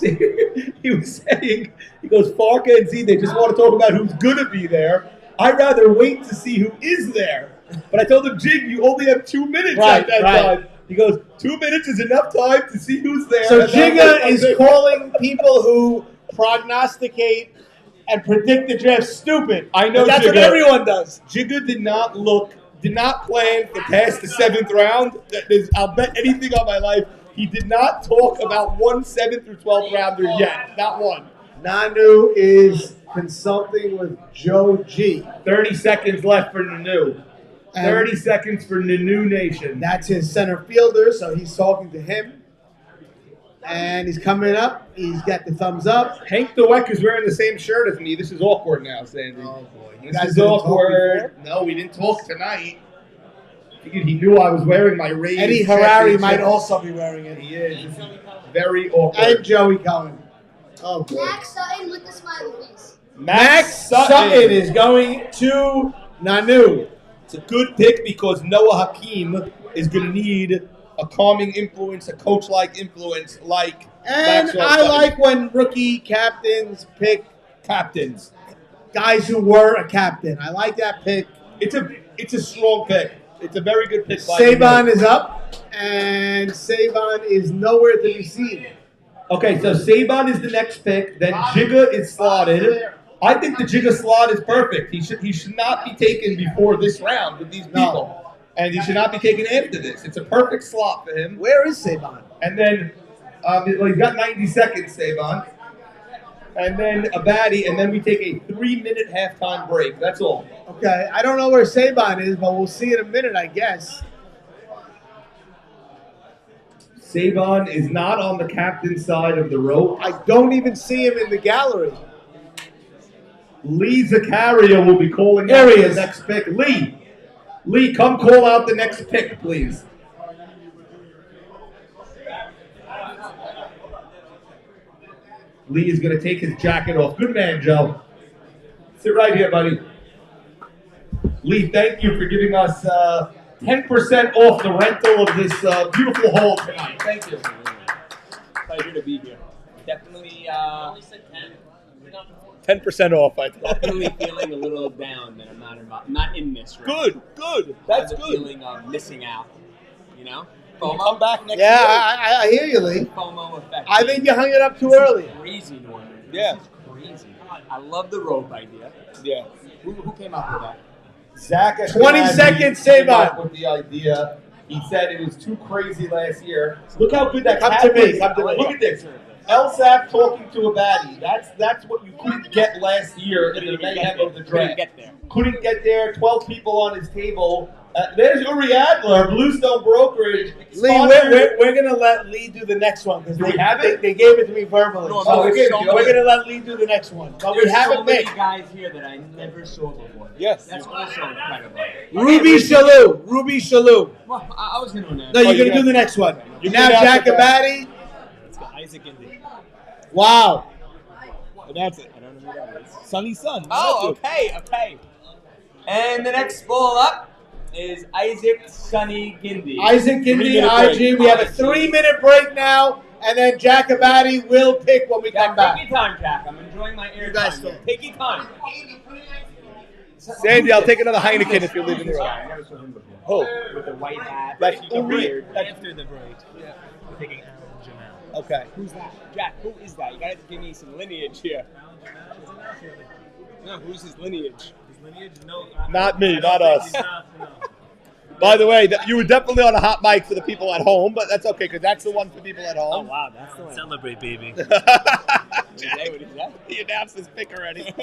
He was saying, he goes, Farka and Z, they just want to talk about who's going to be there. I'd rather wait to see who is there. But I told him, Jig, you only have 2 minutes Right, at that right. time. He goes, 2 minutes is enough time to see who's there. So And then Jigga I'll is pick. calling people who prognosticate and predict the draft stupid. I know But that's what Jigga. everyone does. Jigga did not plan for past the 7th round. I'll bet anything on my life. He did not talk about 1 7th through 12th rounder yet. Not one. Nanu is consulting with Joe G. 30 seconds left for Nanu. And 30 seconds for Nanu Nation. that's his center fielder, so he's talking to him. And he's coming up. He's got the thumbs up. Hank DeWeck is wearing the same shirt as me. This is awkward now, Sandy. Oh, boy. You This guys is didn't talk awkward. No, we didn't talk tonight. Figured he knew I was wearing my Rays. Eddie Harari championship. might also be wearing it. He is. This is very awkward. And Joey Cohen. Oh, boy. Max Sutton with the smiley face. Max Sutton is going to Nanu. It's a good pick because Noah Hakeem is going to need a calming influence, a coach-like influence like And Maxwell I Sutton. like when rookie captains pick captains. guys who were a captain. I like that pick. It's a strong pick. It's a very good pick. by Saban Nanu. is up, and Saban is nowhere to be seen. Okay, so Saban is the next pick. Then Jigga is slotted. I think the Jigga slot is perfect. He should not be taken before this round with these people, and he should not be taken after this. It's a perfect slot for him. Where is Saban? And then he's got 90 seconds, Saban. And then a baddie, and then we take a 3-minute halftime break. That's all. Okay, I don't know where Saban is, but we'll see in a minute, I guess. Saban is not on the captain's side of the rope. I don't even see him in the gallery. Lee Zakaria will be calling There out he the is. next pick. Lee, come call out the next pick, please. Lee is going to take his jacket off. Good man, Joe. Sit right here, buddy. Lee, thank you for giving us 10% off the rental of this beautiful hall tonight. Thank you. Pleasure to be here. Definitely, 10% off, I thought. definitely feeling a little down that I'm not in this. Right Good. I have the feeling of missing out. You know, FOMO. Come back next Yeah, year. I hear you, Lee. FOMO effect. I think you hung it up too early. Crazy, Norman. Yeah. This is crazy. I love the rope idea. Yeah. Who came up with that? Zach 20 Ashkenazi seconds, came up Saban. with the idea. He said it was too crazy last year. Look how good that Come cat to me, is. come to me. Look at this. Elsap talking to a baddie. That's what you couldn't get last year in the mayhem of the Couldn't draft. get there. Couldn't get there. 12 people on his table. There's Uri Adler, Bluestone Brokerage. Lee, sponsored- we're going to let Lee do the next one because Do we have it? they gave it to me verbally. No, So Oh, we gave it to you. we're going to let Lee do the next one. But we There's so haven't many picked. guys here that I never saw before. Yes. That's also incredible. Ruby Shalou. Ruby Shalou. Well, I was going to announce. No, you're you going to got- do the next one. You Now can announce Jacobati. Isaac Indy. Wow. That's it. I don't know who that is. Sonny Son. Oh, okay. And the next ball up is Isaac Sonny Gindi. Isaac Gindi, 3-minute break. IG. We have a 3-minute break now, and then Jacobati will pick when we come Jack, take back. your time, Jack. I'm enjoying my air You guys time. go. here. Take your time. Sandy, I'll take another Heineken if you're leaving the room. I never saw him before. Oh, With the white hat. Like the Uri- beard. After the break, we're taking Aaron Jamal. okay. Who's that? Jack, who is that? You gotta give me some lineage here. No, who's his lineage? His lineage? No. Not me, I don't not think us. he's not, no. By the way, you were definitely on a hot mic for the people at home, but that's okay because that's the one for people at Oh, home. wow, that's the one. Celebrate, baby. What is that? He announced his pick already.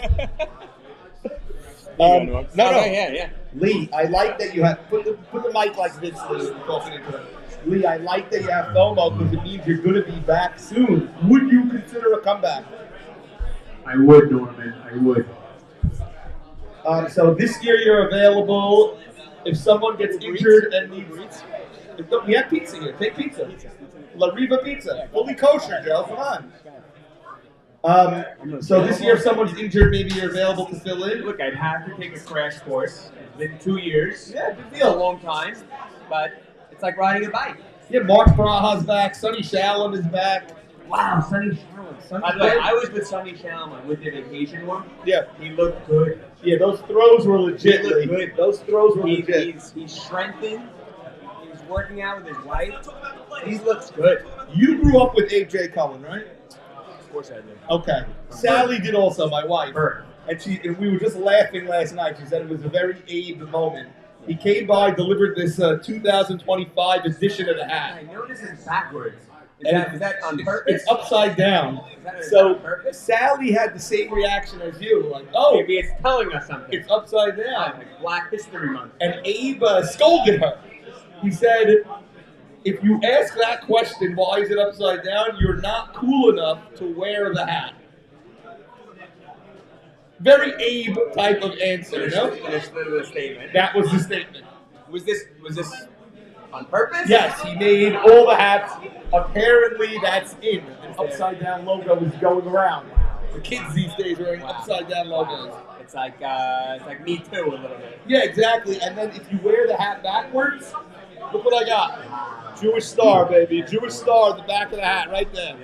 No, no. Yeah. Lee, I like that you have put the mic like this, Lee. We're talking into it. Lee, I like that you have FOMO because it means you're going to be back soon. Would you consider a comeback? I would, Norman. I would. So this year you're available. If someone gets injured and needs We have pizza here. Take pizza. La Riva Pizza. Fully kosher, Joe. Come on. So this year, if someone's injured, maybe you're available to fill in. Look, I'd have to take a crash course. It's been 2 years. Yeah, good It's a deal. long time, but it's like riding a bike. Yeah, Mark Baraha's back. Sonny Shalom is back. Wow, Sonny Shalom. By the way, I was with Sonny Shalom with the vacation one. Yeah. He looked good. Yeah, those throws were legit. He looked good. Those throws were legit. He's strengthened. He's working out with his wife. He looks good. You grew up with AJ Cohen, right? Of course I do. Okay. Sally did also, my wife. Her. And we were just laughing last night. She said it was a very Abe moment. He came by, delivered this 2025 edition of the I hat. noticed it's backwards. And Is that on purpose? It's upside down. Is that So on purpose? Sally had the same reaction as you, like, oh, Maybe it's telling us something. it's upside down. Like Black History Month. And Abe scolded her. He said, if you ask that question, why is it upside down, you're not cool enough to wear the hat. Very Abe type of answer, no? Finish the statement. That was the statement. Was this on purpose? Yes, he made all the hats. Apparently, that's in. An upside down logo is going around. The kids these days are wearing upside down logos. It's like Me Too a little bit. Yeah, exactly. And then if you wear the hat backwards, look what I got. Jewish star, baby. Jewish star at the back of the hat, right there.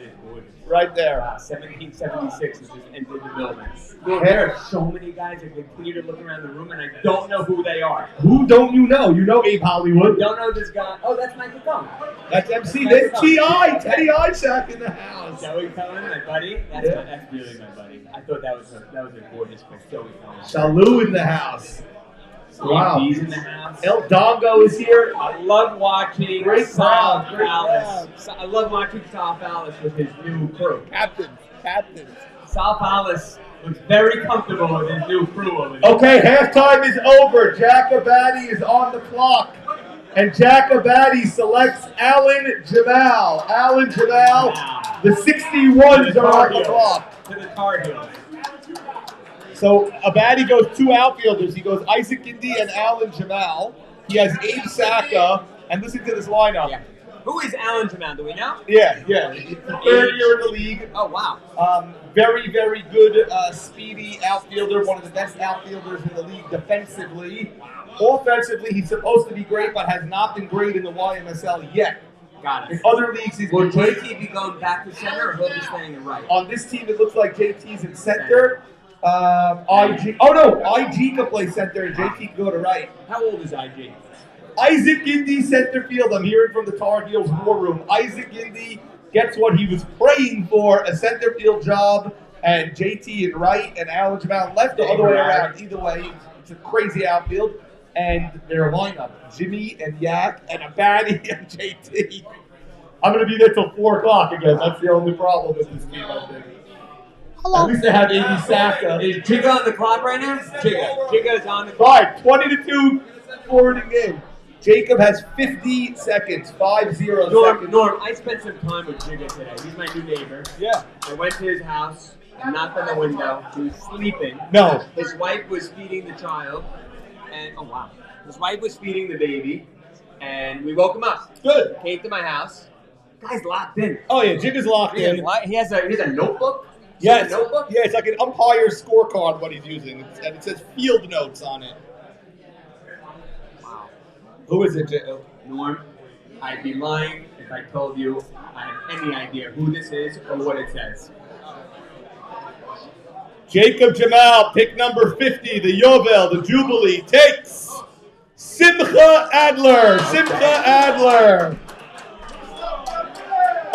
Right there. 1776 has just entered the building. There are so many guys that continue to look around the room, and I don't know who they are. Who don't you know? You know Abe Hollywood. Don't know this guy. Oh, that's Michael Cohen. That's MC. There's T.I. Teddy Isaac in the house. Joey Cohen, my buddy. That's really my buddy. I thought that was a gorgeous pick. Joey Cohen. Shalu in the house. Wow. He's in the house. El Dongo is here. I love watching Great Sal crowd, great Palace. I love watching Sal Palace with his new crew. Captains. Sal Palace looks very comfortable with his new crew over there. Okay, halftime is over. Jack Abadi is on the clock. And Jack Abadi selects Alan Jamal. Alan Jamal, the 61s are on the clock. To the Tar Heels. So Abadi goes two outfielders. He goes Isaac Indy and Alan Jamal. He has Abe Saka. And listen to this lineup. Yeah. Who is Alan Jamal? Do we know? Yeah. He's the third year in the league. Oh, wow. Very, very good, speedy outfielder. One of the best outfielders in the league defensively. Offensively, he's supposed to be great, but has not been great in the YMSL yet. Got In it. other leagues, he's Will been great. JT be going back to center, or he'll be staying in right? On this team, it looks like JT's in center. IG. Oh no, IG can play center and JT can go to right. How old is IG? Isaac Indy center field. I'm hearing from the Tar Heels war room. Isaac Indy gets what he was praying for, a center field job, and JT in right and Alan Jamal left, the other way around. Either way, it's a crazy outfield. And their lineup, Jimmy and Yak and Abadi and JT. I'm going to be there till 4 o'clock again. That's the only problem with this team, I think. At least they have Amy Saka. Is Jigga on the clock right now? Jigga's on the clock. 5, 20-2, forward in game. Jacob has 50 seconds, 50 seconds. Norm, I spent some time with Jigga today. He's my new neighbor. Yeah. I went to his house, I knocked on the window. He was sleeping. No. His wife was feeding the child, and oh wow, his wife was feeding the baby, and we woke him up. Good. Came to my house. Guy's locked in. Oh yeah, Jig is locked in. He has a notebook. Yeah, a notebook. Yeah, it's like an umpire scorecard what he's using, and it says field notes on it. Wow. Who is it, Jacob? Norm, I'd be lying if I told you I have any idea who this is or what it says. Jacob Jamal, pick number 50, the Yovel, the Jubilee, takes Simcha Adler. Simcha Adler.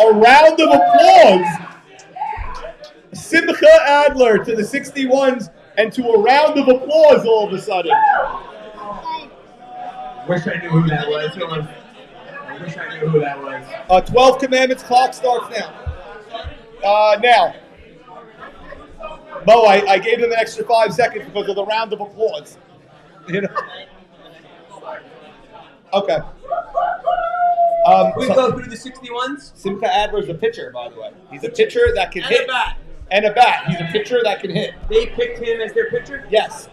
A round of applause. Simcha Adler to the 61s and to a round of applause all of a sudden. Wish I knew who that was. I wish I knew who that was. 12 Commandments clock starts now. Now. Mo, I gave him an extra 5 seconds because of the round of applause. You know? Okay. We go through the 61s. Simcha Adler's a pitcher, by the way. He's a pitcher that can hit. And a bat. And a bat. He's a pitcher that can hit. They picked him as their pitcher? Yes.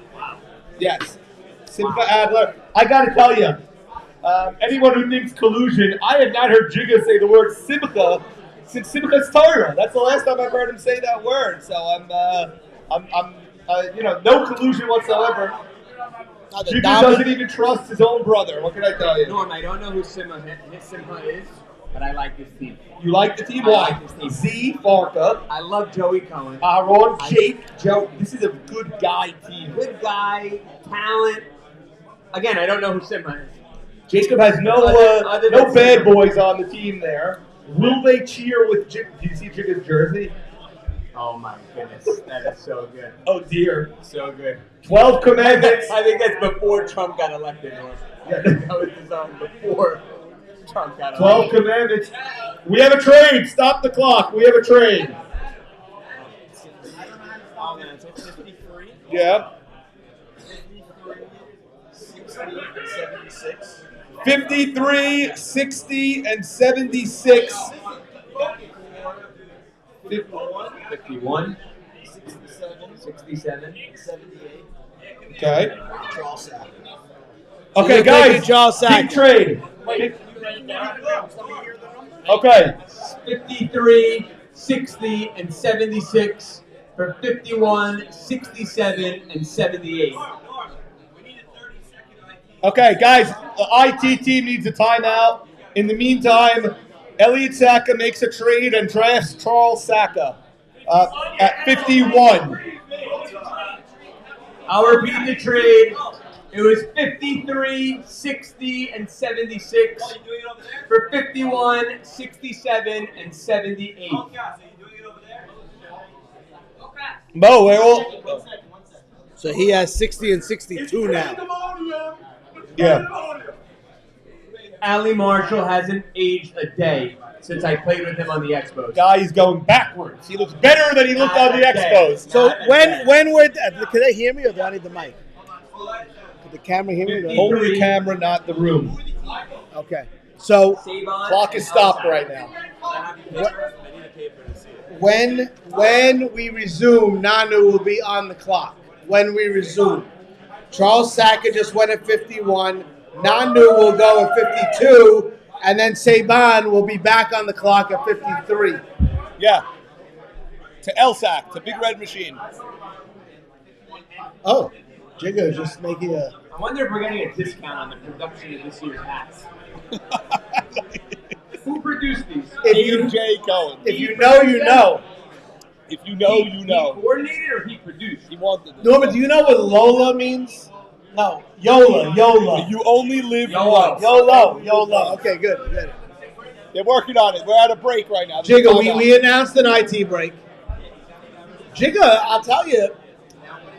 Yes. Simcha Adler. I got to tell you, Anyone who thinks collusion, I have not heard Jigga say the word Simcha since Simcha's Torah. That's the last time I've heard him say that word. So no collusion whatsoever. Jigga doesn't even trust his own brother. What can I tell you? Norm, I don't know who his Simcha is, but I like this team. You like the team? I Why? like this team. Z, Farka, I love Joey Cohen. Aaron, Jake, Joe. This is a good guy team. Good guy, talent. Again, I don't know who Simcha is. Jacob has no Other no than bad Simcha. boys on the team there. Will they cheer with Jig? Do you see Jigga's jersey? Oh my goodness, that is so good. Oh dear. So good. 12 commandments. I think that's before Trump got elected, Norm. Yeah. That was designed before Trump got 12 elected. commandments. We have a trade. Stop the clock. We have a trade. Oh, man, so 53, Yeah. 76. 53, 60, and 76. 51, 67, 67. 78. Okay. Charles Sack. Okay, you're guys. taking Charles Sack. Big trade. Wait, let me hear the number. Okay. 53, 60, and 76 for 51, 67, and 78. Okay, guys. The IT team needs a timeout. In the meantime, Elliot Saka makes a trade and drafts Charles Saka at 51. I'll repeat the trade. It was 53, 60, and 76 for 51, 67, and 78. Mo, we're all. So he has 60 and 62 now. Yeah. Ali Marshall hasn't aged a day since I played with him on the Expos. Guy is going backwards. He looks better than he looked on the Expos. So when we're can they hear me or do I need the mic? Could the camera hear me? Only the camera, not the room. Okay. So Savon Clock is stopped right now. when we resume, Nanu will be on the clock. When we resume, Charles Saka just went at 51. Nanu will go at 52, and then Saban will be back on the clock at 53. Yeah. To LSAC, to Big Red Machine. Oh, Jigga is just making a. I wonder if we're getting a discount on the production of this year's hats. Who produced these? If you Jay Cohen. if you know, you know. If you know, you He know. coordinated or he produced? He wanted it. Norman, do you know what Lola means? No, Yola. You only live YOLO. once. YOLO. Okay, good. They're working on it. We're at a break right now. Jigga, we announced an IT break. Jigga, I'll tell you.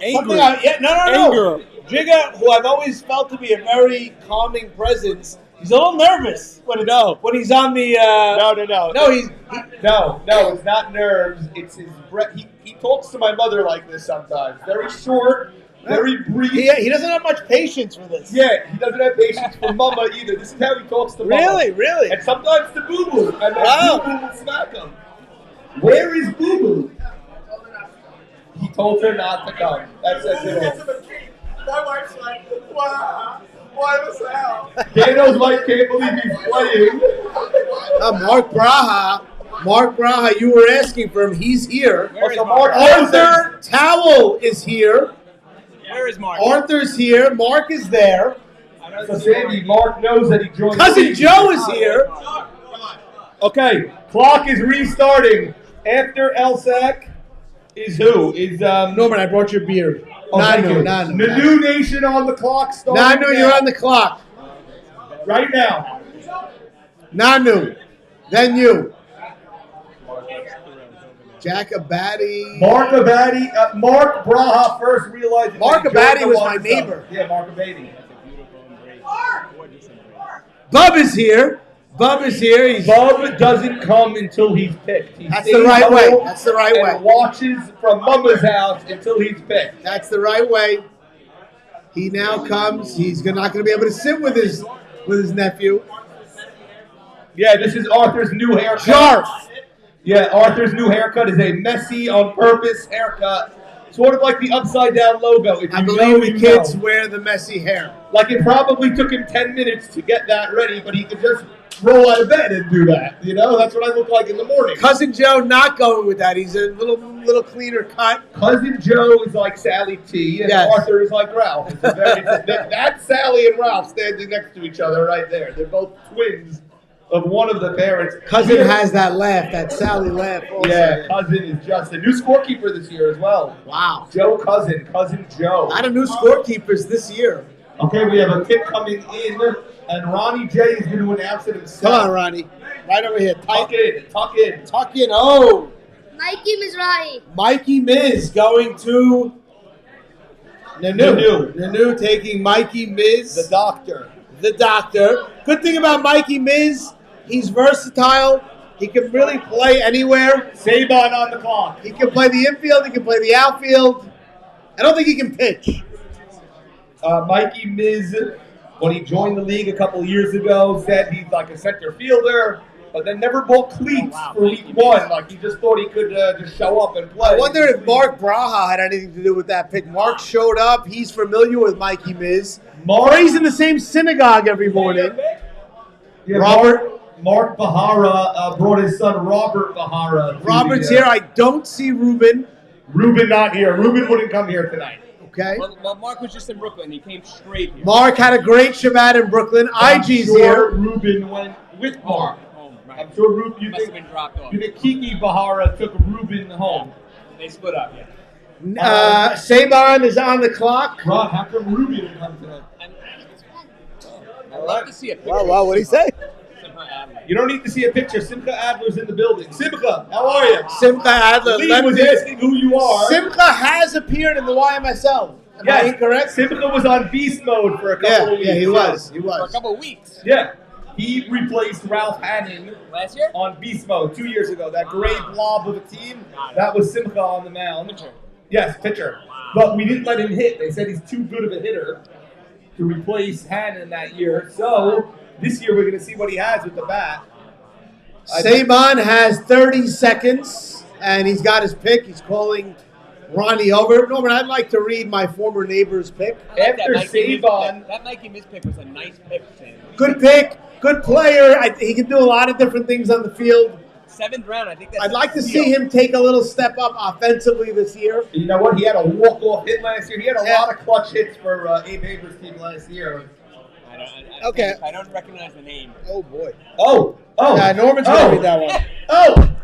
Angry. No. Jigga, who I've always felt to be a very calming presence, he's a little nervous when he's on the. No. No, it's not nerves. It's his breath. He talks to my mother like this sometimes. Very short, very brief. he doesn't have much patience for this. Yeah, he doesn't have patience for Mama either. This is how he talks to Mama. Really? And sometimes to Boo Boo. And then Wow. Boo Boo will smack him. Where is Boo Boo? He told her not to come. That says it all. My wife's like, wow, why was that? Dano's wife can't believe he's playing. Mark Braha, you were asking for him. He's here. Also, Mark Arthur Towell is here. Where is Mark? Arthur's here. Mark is there. So Sandy, Mark knows that he joined. Cousin the league. Joe is here. Okay, clock is restarting. After LSAC is who? Is Norman, I brought your beer. thank you. Nanu. Nanu Nation on the clock starting. Nanu, now. you're on the clock. right now. Nanu. Then you. Jack Abadi. Mark Abadi. Mark Braha first realized. that Mark he Abadi joined was the my one neighbor. stuff. Yeah, Mark Abadi. Bub is here. He's Bub doesn't come until he's picked. He That's stays the right way. home That's the right and way. watches from Mama's house until he's picked. That's the right way. He now comes. He's not going to be able to sit with his nephew. Yeah, this is Arthur's new haircut. Jarf. Yeah, Arthur's new haircut is a messy on purpose haircut Sort of like the upside down logo. If I you know, believe the you kids know. wear the messy hair. Like it probably took him 10 minutes to get that ready, but he could just roll out of bed and do that. You know, that's what I look like in the morning. Cousin Joe not going with that. He's a little cleaner cut. Cousin Joe is like Sally T, and Yes. Arthur is like Ralph. It's a very, that's Sally and Ralph standing next to each other right there. They're both twins of one of the parents. Cousin Yeah. has that laugh, that Sally laugh. Also. Yeah, Cousin is just a new scorekeeper this year as well. Wow. Joe Cousin Joe. A lot of new scorekeepers this year. Okay, we have a tip coming in, and Ronnie J is going to announce it himself. Come on, Ronnie. Right over here. Tuck in, tuck in. Tuck in. Oh, Mikey Mizrahi. Mikey Miz going to Nanu. Nanu taking Mikey Miz. The doctor. The doctor. Good thing about Mikey Miz, he's versatile. He can really play anywhere. Saban on the clock. He can play the infield. He can play the outfield. I don't think he can pitch. Mikey Miz, when he joined the league a couple of years ago, said he's like a center fielder, but then never bought cleats for week one. Like he just thought he could just show up and play. I wonder if Mark Braha had anything to do with that pick. Mark showed up. He's familiar with Mikey Miz. Prays in the same synagogue every morning. Yeah, Robert. Mark Bahara brought his son Robert Bahara. to Robert's the, here. I don't see Ruben. Ruben not here. Ruben wouldn't come here tonight. Okay. Well, Mark was just in Brooklyn. He came straight here. Mark had a great Shabbat in Brooklyn. I'm IG's sure here. Ruben went with Mark. Home, right. I'm sure Ruben. You Must have think, been dropped off. you think Kiki Bahara took Ruben home? They split up, yeah. Saban is on the clock. Ron, how come Ruben didn't come tonight? I'd love to see a picture. Wow, what'd he say? You don't need to see a picture. Simcha Adler's in the building. Simcha, how are you? Simcha Adler. Lee was asking who you are. Simcha has appeared in the YMSL. Am I incorrect? Simcha was on beast mode for a couple of weeks. Yeah, he was. He For a was. couple of weeks. Yeah. He replaced Ralph Hannon Last year? on beast mode 2 years ago. That gray blob of a team, that was Simcha on the mound. Pitcher. Yes, pitcher. But we didn't let him hit. They said he's too good of a hitter to replace Hannon that year. So this year we're going to see what he has with the bat. Saban has 30 seconds, and he's got his pick. He's calling Ronnie over. Norman, I'd like to read my former neighbor's pick. I like After that Mikey Miz Saban- pick. That Mikey Miz pick was a nice pick, Sam. Good pick, good player. He can do a lot of different things on the field. 7th round, I think that's I'd like to a see steal. him take a little step up offensively this year. You know what? He had a walk-off hit last year. He had a Yeah. lot of clutch hits for Abe Haber's team last year. Okay. I don't recognize the name. Oh, boy. Oh! Yeah, Norman's going to read that one.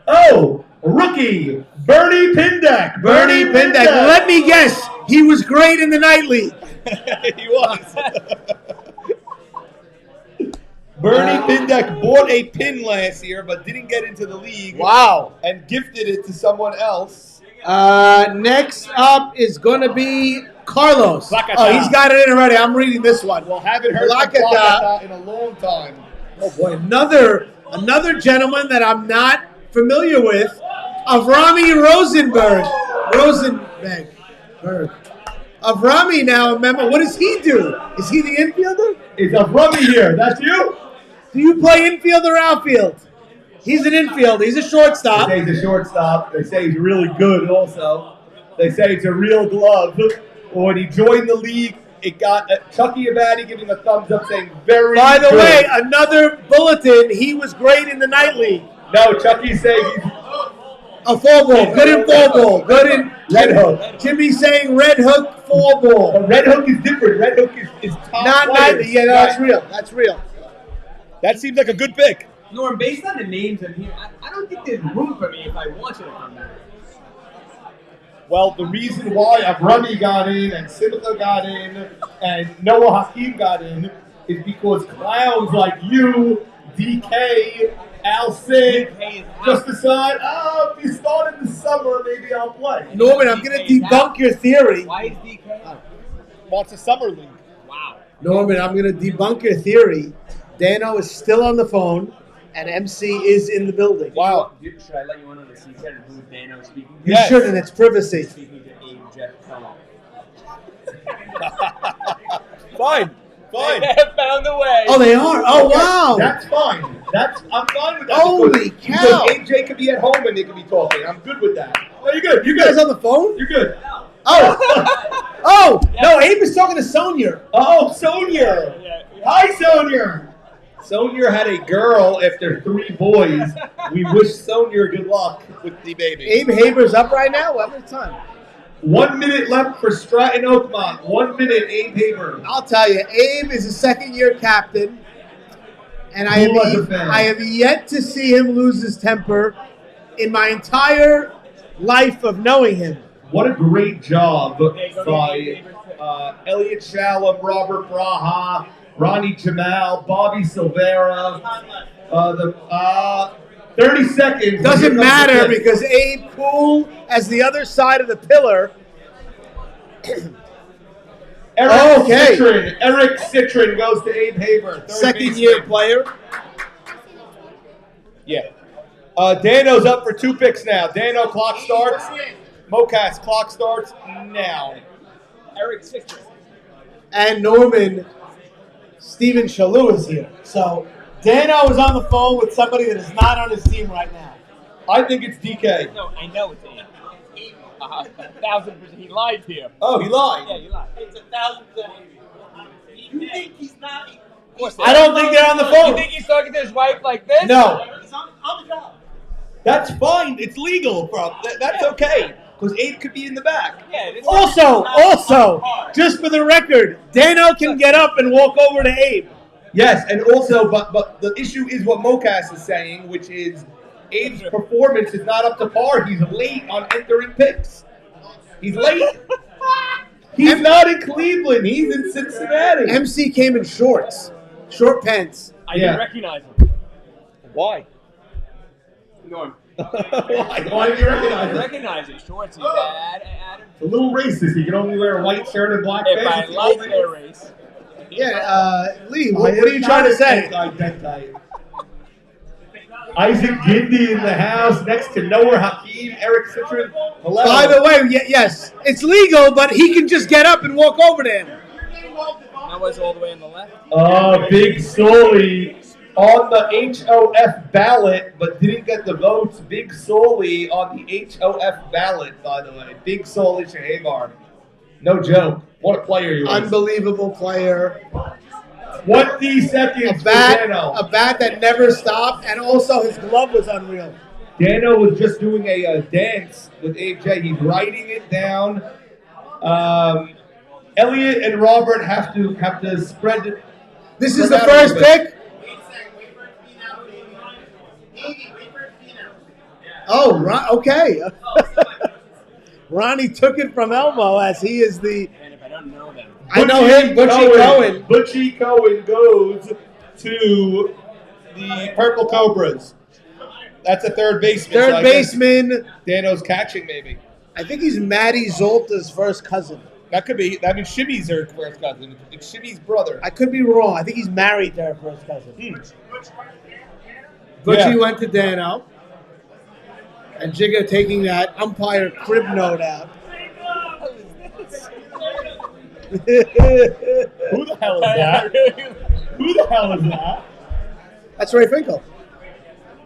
Oh! Rookie! Bernie Pindeck! Bernie Pindeck. Let me guess. He was great in the night league. He was. Bernie Pindeck bought a pin last year, but didn't get into the league. Wow. And gifted it to someone else. Next up is going to be Carlos. Placata. Oh, he's got it in already. I'm reading this one. Well, haven't heard from Placata. Placata in a long time. Oh boy, another gentleman that I'm not familiar with, Avrami Rosenberg. Avrami now, remember, what does he do? Is he the infielder? Is a rummy here? That's you? Do you play infield or outfield? He's an infielder. He's a They shortstop. say he's a shortstop. They say he's really good also. They say it's a real glove. Well, when he joined the league, it got Chucky Abadi giving a thumbs up saying very By the good. way, another bulletin, he was great in the night league. No, Chucky's saying he's A fall ball. Good in fall ball. Good in Red Hook. Jimmy's saying red hook fall ball. But Red Hook is different. Red Hook is top Not players. nightly. Yeah, that's Right. real. That's real. That seems like a good pick. Norm, based on the names in here, I don't think there's room for me if I wanted to come back. Well, the reason why Avrami got in and Simcha got in and Noah Hakeem got in is because clowns like you, DK, Al Sig, DK is out. just decide, if you start in the summer, maybe I'll play. Norman, I'm going to debunk your theory. Why is DK out? Wants a summer league. Wow. Norman, I'm going to debunk your theory. Dano is still on the phone, and MC is in the building. Wow. Should I let you in on the secret of who Dano is speaking to? You Yes. shouldn't. It's privacy. Speaking to Abe Jeff Kellogg. Fine. Fine. They have found a way. Oh, they are. Oh, Okay, wow. That's fine. I'm fine with that. Holy because, cow. Because AJ could be at home and they could be talking. I'm good with that. No, you're good. You're You guys good. on the phone? You're good. Oh. Oh, no, Abe is talking to Sonia. Oh, Sonia. Hi, Sonia. Sonia had a girl after 3 boys. We wish Sonia good luck with the baby. Abe Haber's up right now? What time? 1 minute left for Stratton Oakmont. 1 minute, Abe Haber. I'll tell you, Abe is a second-year captain, and Who was a fan? I have yet to see him lose his temper in my entire life of knowing him. What a great job by Elliot Shalom, Robert Braha, Ronnie Jamal, Bobby Silvera. 30 seconds. Doesn't matter because Abe, cool as the other side of the pillar. Eric Citron goes to Abe Haber. Second-year player. Yeah. Dano's up for 2 picks now. Dano, clock starts. Mocas, clock starts now. Eric Citron. And Norman, Steven Shalou is here. So Dano is on the phone with somebody that is not on his team right now. I think it's DK. No, I know it's Abe. 1,000%. He lied here. Oh, he lied. Yeah, you lied. It's 1,000% You think he's not? Of course I don't think they're on the You phone. think he's talking to his wife like this? No. He's on the job. That's fine. It's legal, bro. That's okay. Because Abe could be in the back. Yeah, this Also, just for the record, Dano can get up and walk over to Abe. Yes, and also, but the issue is what Mocas is saying, which is Abe's performance is not up to par. He's late on entering picks. He's late. He's not in Cleveland. He's in Cincinnati. MC came in shorts, short pants. I Yeah. didn't recognize him. Why? Norm. Why do you I recognize him? recognize his shorts. He's Adam. It's a little racist. He can only wear a white shirt and black If I pants. like their race. Yeah, Lee, what are you trying to say? Isaac Gindi in the house next to Noah Hakeem, Eric Citron. By the way, yes, it's legal, but he can just get up and walk over to him. That was all the way on the left. Big Sully on the HOF ballot, but didn't get the votes. Big Sully on the HOF ballot, by the way. Big Sully Shahabar. No joke. What a player he was. Unbelievable player. 20 seconds A bat, for Dano. a bat that never stopped, and also his glove was unreal. Dano was just doing a dance with AJ. He's writing it down. Elliot and Robert have to spread it. This is spread the out a first little bit. pick. Oh, okay. Ronnie took it from Elmo as he is the. And if I don't know them. I know him, Butchie Cohen. Butchie Cohen goes to the Purple Cobras. That's a third baseman. so Third I guess baseman. Dano's catching, maybe. I think he's Matty Zolta's first cousin. That could be. I mean, Shimmy's her first cousin. It's Shimmy's brother. I could be wrong. I think he's married to her first cousin. Butchie Yeah. went to Dano. And Jigga taking that umpire crib note out. Who the hell is that? Who the hell is that? That's Ray Finkel.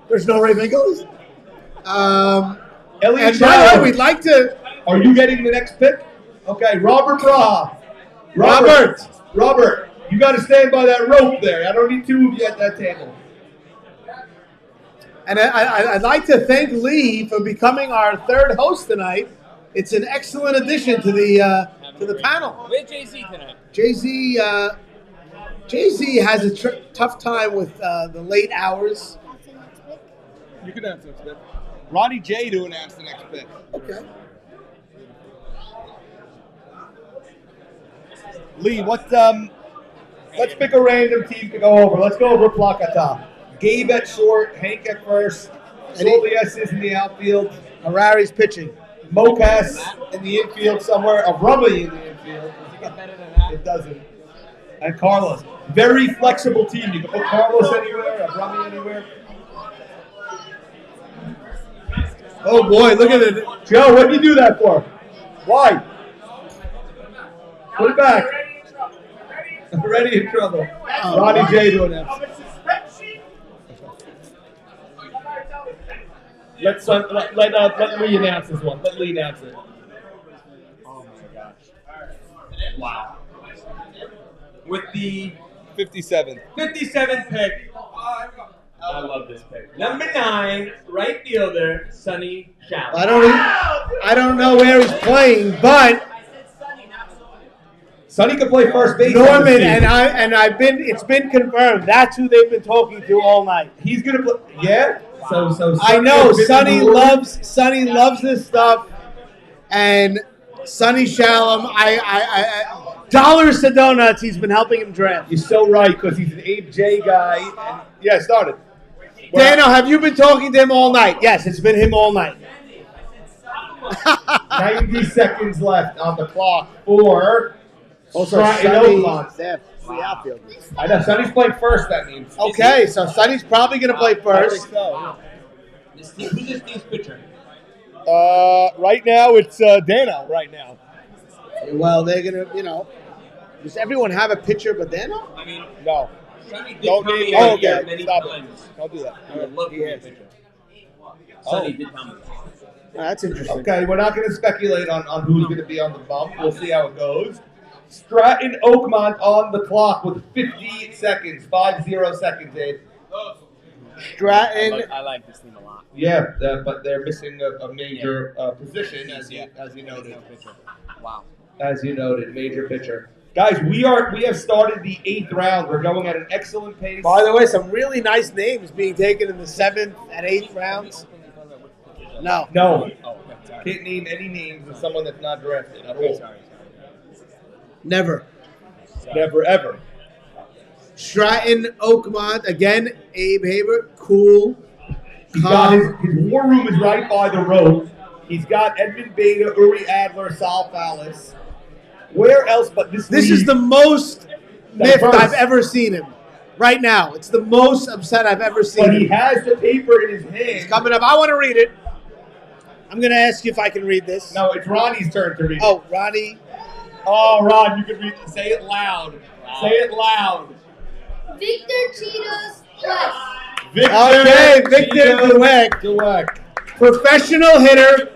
There's no Ray Finkels. Elliot And by the Shalom. way, we'd like to. Are you getting the next pick? Okay, Robert Braha. Robert, you got to stand by that rope there. I don't need 2 of you at that table. And I'd like to thank Lee for becoming our third host tonight. It's an excellent addition to the panel. Where's Jay-Z tonight? Jay-Z has a tough time with the late hours. You can answer next pick. Ronnie J to announce the next pick. Okay. Lee, let's pick a random team to go over. Let's go over Plakata. Gabe at short, Hank at first, Solias is in the outfield, Harari's pitching. Mocas in the infield somewhere, Abrami in the infield. Does it get better than that? It doesn't. And Carlos. Very flexible team. You can put Carlos anywhere, Abrami anywhere. Oh boy, look at it. Joe, what did you do that for? Why? Put it back. Already in trouble. Ronnie J doing that. Let Lee announce this one. Let Lee announce it. Oh my gosh. Wow. With the 57. 57th pick. I love this pick. Number 9, right fielder, Sonny Shallow. I don't know where he's playing, but Sonny can play first base. Norman it's been confirmed. That's who they've been talking to all night. He's gonna play. Yeah. So I know Sonny loves this stuff, and Sonny Shalom. I dollars to donuts. He's been helping him draft. You're so right because he's an Abe J guy. And, yeah, started. Dano, have you been talking to him all night? Yes, it's been him all night. 90 seconds left on the clock for Also, Stratton Sonny, Oakmont. they have 3 outfielders. I know Sonny's playing first. That means. Okay, so Sonny's probably going to play first. Who's this team's pitcher? Right now it's Dano. Right now. Well, they're going to, does everyone have a pitcher but Dano? I mean, No. Sonny did Don't tell me name that it. here Okay, many stop it. times. Don't do that. I would love to be a pitcher. Sonny did tell me that. That's interesting. Okay, we're not going to speculate on who's going to be on the bump. We'll see how it goes. Stratton Oakmont on the clock with 50 seconds. 50 seconds, Abe. Stratton. I like this team a lot. Yeah, but they're missing a major position, as you noted. Wow. As you noted, major pitcher. Guys, we have started the 8th round. We're going at an excellent pace. By the way, some really nice names being taken in the 7th and 8th rounds. No. No, Oh, okay, sorry. can't name any names of someone that's not drafted. Okay, sorry. Never. Never ever. Stratton Oakmont. Again, Abe Haber. Cool. He's got his war room is right by the rope. He's got Edmund Beta, Uri Adler, Sal Fallis. Where else but this This league? is the most miffed Diverse. I've ever seen him. Right now. It's the most upset I've ever seen But he him. has the paper in his hand. It's coming up. I want to read it. I'm going to ask you if I can read this. No, it's Ronnie's turn to read it. Oh, Ronnie. Oh, Ron, you can read it. Say it loud. Say it loud. Victor Cheetos Plus. Okay, Victor Dweck. Dweck. Professional hitter.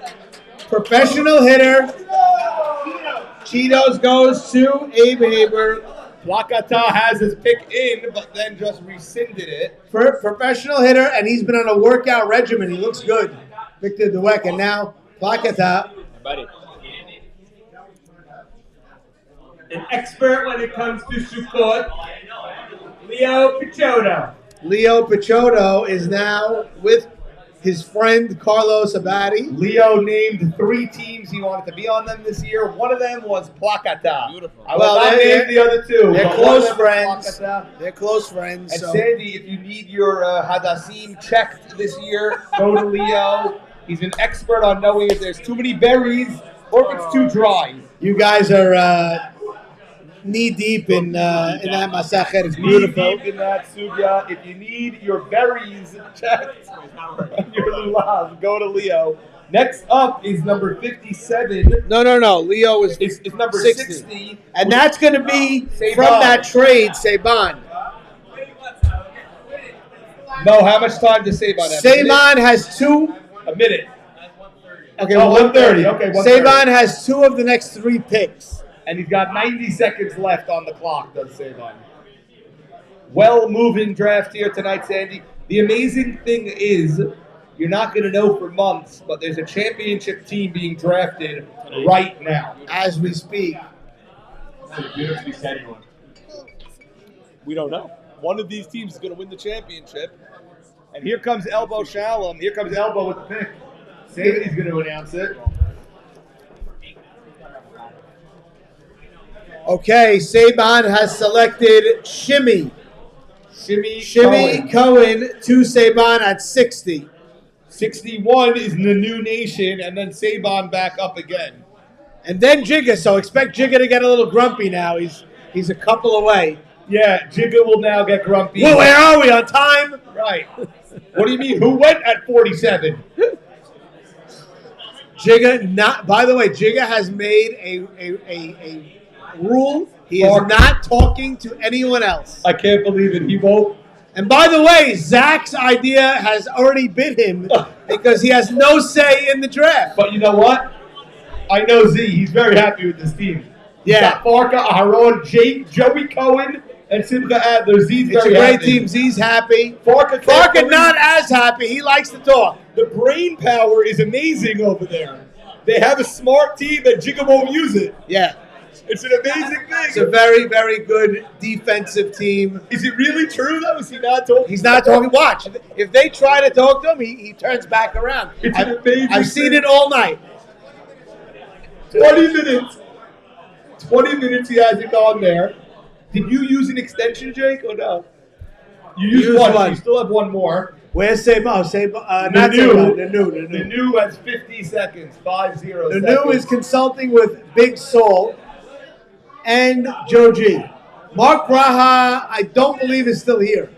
Cheetos goes to Abe Haber. Wakata has his pick in, but then just rescinded it. Professional hitter, and he's been on a workout regimen. He looks good. Victor Dweck, and now Plakata. Buddy. An expert when it comes to Sukkot, Leo Pichotto. Leo Pichotto is now with his friend Carlos Abadi. Leo named 3 teams he wanted to be on them this year. One of them was Plakata. Beautiful. I will Well, not they're- name the other 2. They're but one close of them was friends. Plakata. They're close friends. And So. Sandy, if you need your Hadassim checked this year, go to Leo. He's an expert on knowing if there's too many berries or if it's too dry. You guys are knee deep in that masachet. It's beautiful. Knee deep in that sugya. If you need your berries checked on your lulav, go to Leo. Next up is number 57. No. Leo is It's number 60. 60. and that's going to be Saban. from that trade, Saban. No, how much time does Saban have? Saban has 2. A minute. Okay, Oh, 130. 130. Okay, 130. Saban has 2 of the next 3 picks. And he's got 90 seconds left on the clock, does Saban. Well-moving draft here tonight, Sandy. The amazing thing is, you're not going to know for months, but there's a championship team being drafted right now. As we speak. We don't know. One of these teams is going to win the championship. And here comes Elbow Shalom. Here comes Elbow with the pick. Sandy's going to announce it. Okay, Saban has selected Shimmy. Shimmy Cohen to Saban at 60. 61 is the new nation, and then Saban back up again. And then Jigga, so expect Jigga to get a little grumpy now. He's a couple away. Yeah, Jigga will now get grumpy. Well, where are we on time? Right. What do you mean? Who went at 47? Jigga not. By the way, Jigga has made a rule. He is not talking to anyone else. I can't believe it. He won't. And by the way, Zach's idea has already bit him because he has no say in the draft. But you know what? I know Z. He's very happy with this team. He's got Farka, Aharon, Jake, Joey Cohen, and Simcha Adler. Z's It's a very great happy. team. Z's happy. Farka not as happy. He likes to talk. The brain power is amazing over there. They have a smart team that Jigga won't use it. Yeah. It's an amazing It's thing. a very, very good defensive team. Is it really true, though? Is he not talking? He's not talking. Watch. If they try to talk to him, he turns back around. It's an amazing I've seen thing. it all night. 20 minutes. 20 minutes he hasn't gone there. Did you use an extension, Jake, or no? You used one. So you still have one more. Where's Sebo? Not Nanu. Nanu. Nanu has 50 seconds. 5-0 Nanu seconds. is consulting with Big Soul and Joe G. Mark Braha, I don't believe is still here.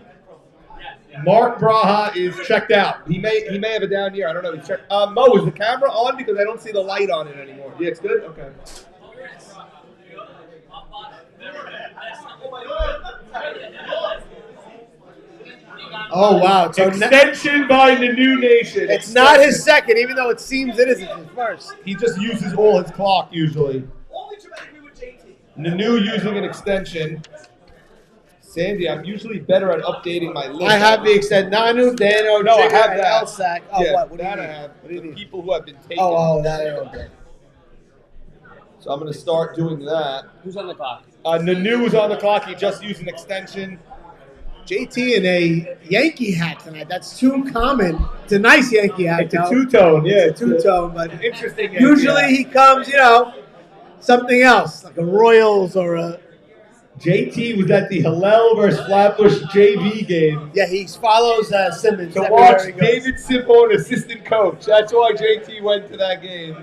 Mark Braha is checked out. He may have it down here. I don't know. He's checked. Mo, is the camera on? Because I don't see the light on it anymore. Yeah, it's good? Okay. Oh, wow. So Extension by the new nation. it's not his second, even though it seems it is his first. He just uses all his clock usually. Nanu using an extension. Sandy, I'm usually better at updating my list. I have the extent. Nanu, Dano, No, I Jigga, have and that. Elsack. Oh, Yeah, what? What do you that I need? have. What do you The need? people who have been taken. Oh, that I don't get. So I'm going to start doing that. Who's on the clock? Nanu is on the clock. He just used an extension. JT in a Yankee hat tonight. That's too common. It's a nice Yankee hat. It's a though. two-tone. Yeah, It's a two-tone, but interesting. usually he comes, something else, like a Royals or a... JT was at the Hillel versus Flatbush JV game Yeah, he follows Simmons. to everywhere watch he goes. David Simpone, assistant coach. That's why JT went to that game.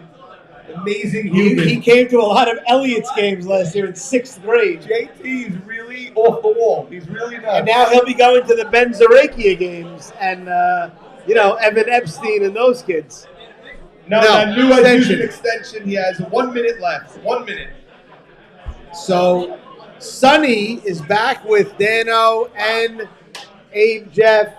Amazing human. He came to a lot of Elliott's games last year in 6th grade. JT is really off the wall. He's really nuts. And now he'll be going to the Ben Zarakia games and, Evan Epstein and those kids. No, Nanu has used an extension. He has 1 minute left. 1 minute. So Sonny is back with Dano and Abe Jeff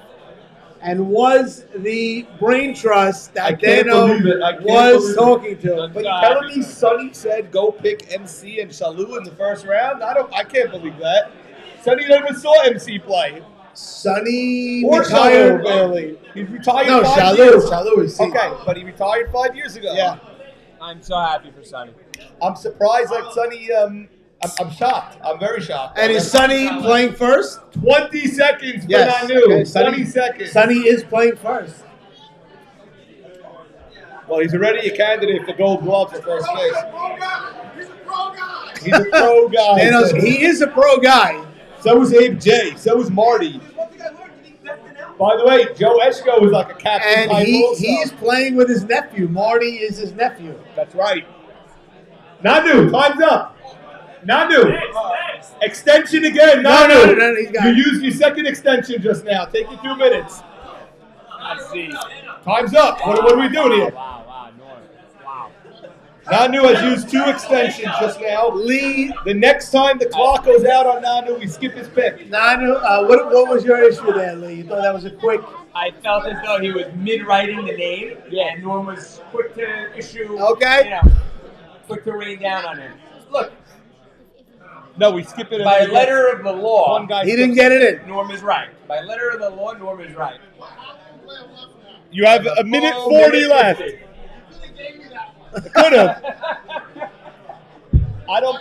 and was the brain trust I that can't Dano believe it. I can't was believe it. talking to. But you're telling me Sonny said go pick MC and Shalou in the first round? I can't believe that. Sonny never saw MC play. Sonny Or retired Shalou. early. He's retired No, 5 years. Shalou is senior. Okay, but he retired 5 years ago. Yeah. I'm so happy for Sonny. I'm surprised that Sonny, I'm shocked. I'm very shocked. And is Sonny playing first? 20 seconds for Yes. Nanu. Okay, 20 seconds. Sonny is playing first. Well, he's already a candidate for Gold Glove for first base. He's a pro guy. He's a pro guy. Dano's, he is a pro guy. So is Abe J. So is Marty. By the way, Joe Eschko is like a captain And type also. he's playing with his nephew. Marty is his nephew. That's right. Nanu, time's up. Nanu, extension again. Nanu, No, he's got you it. used your second extension just now. Take you 2 minutes. Let's see. Time's up. What are we doing here? Wow, Norm. Wow. Nanu has used 2 extensions just now. Lee, The next time the clock goes out on Nanu, we skip his pick. Nanu, what was your issue there, Lee? You thought that was a quick... I felt as though he was mid-writing the name, and Norm was quick to issue, Okay. quick to rain down on him. Look, No, we skip it. by letter of the law, One guy. He didn't get it in. Norm is right. By letter of the law, Norm is right. You have a minute Full 40 minute left. 50. Could have. I don't.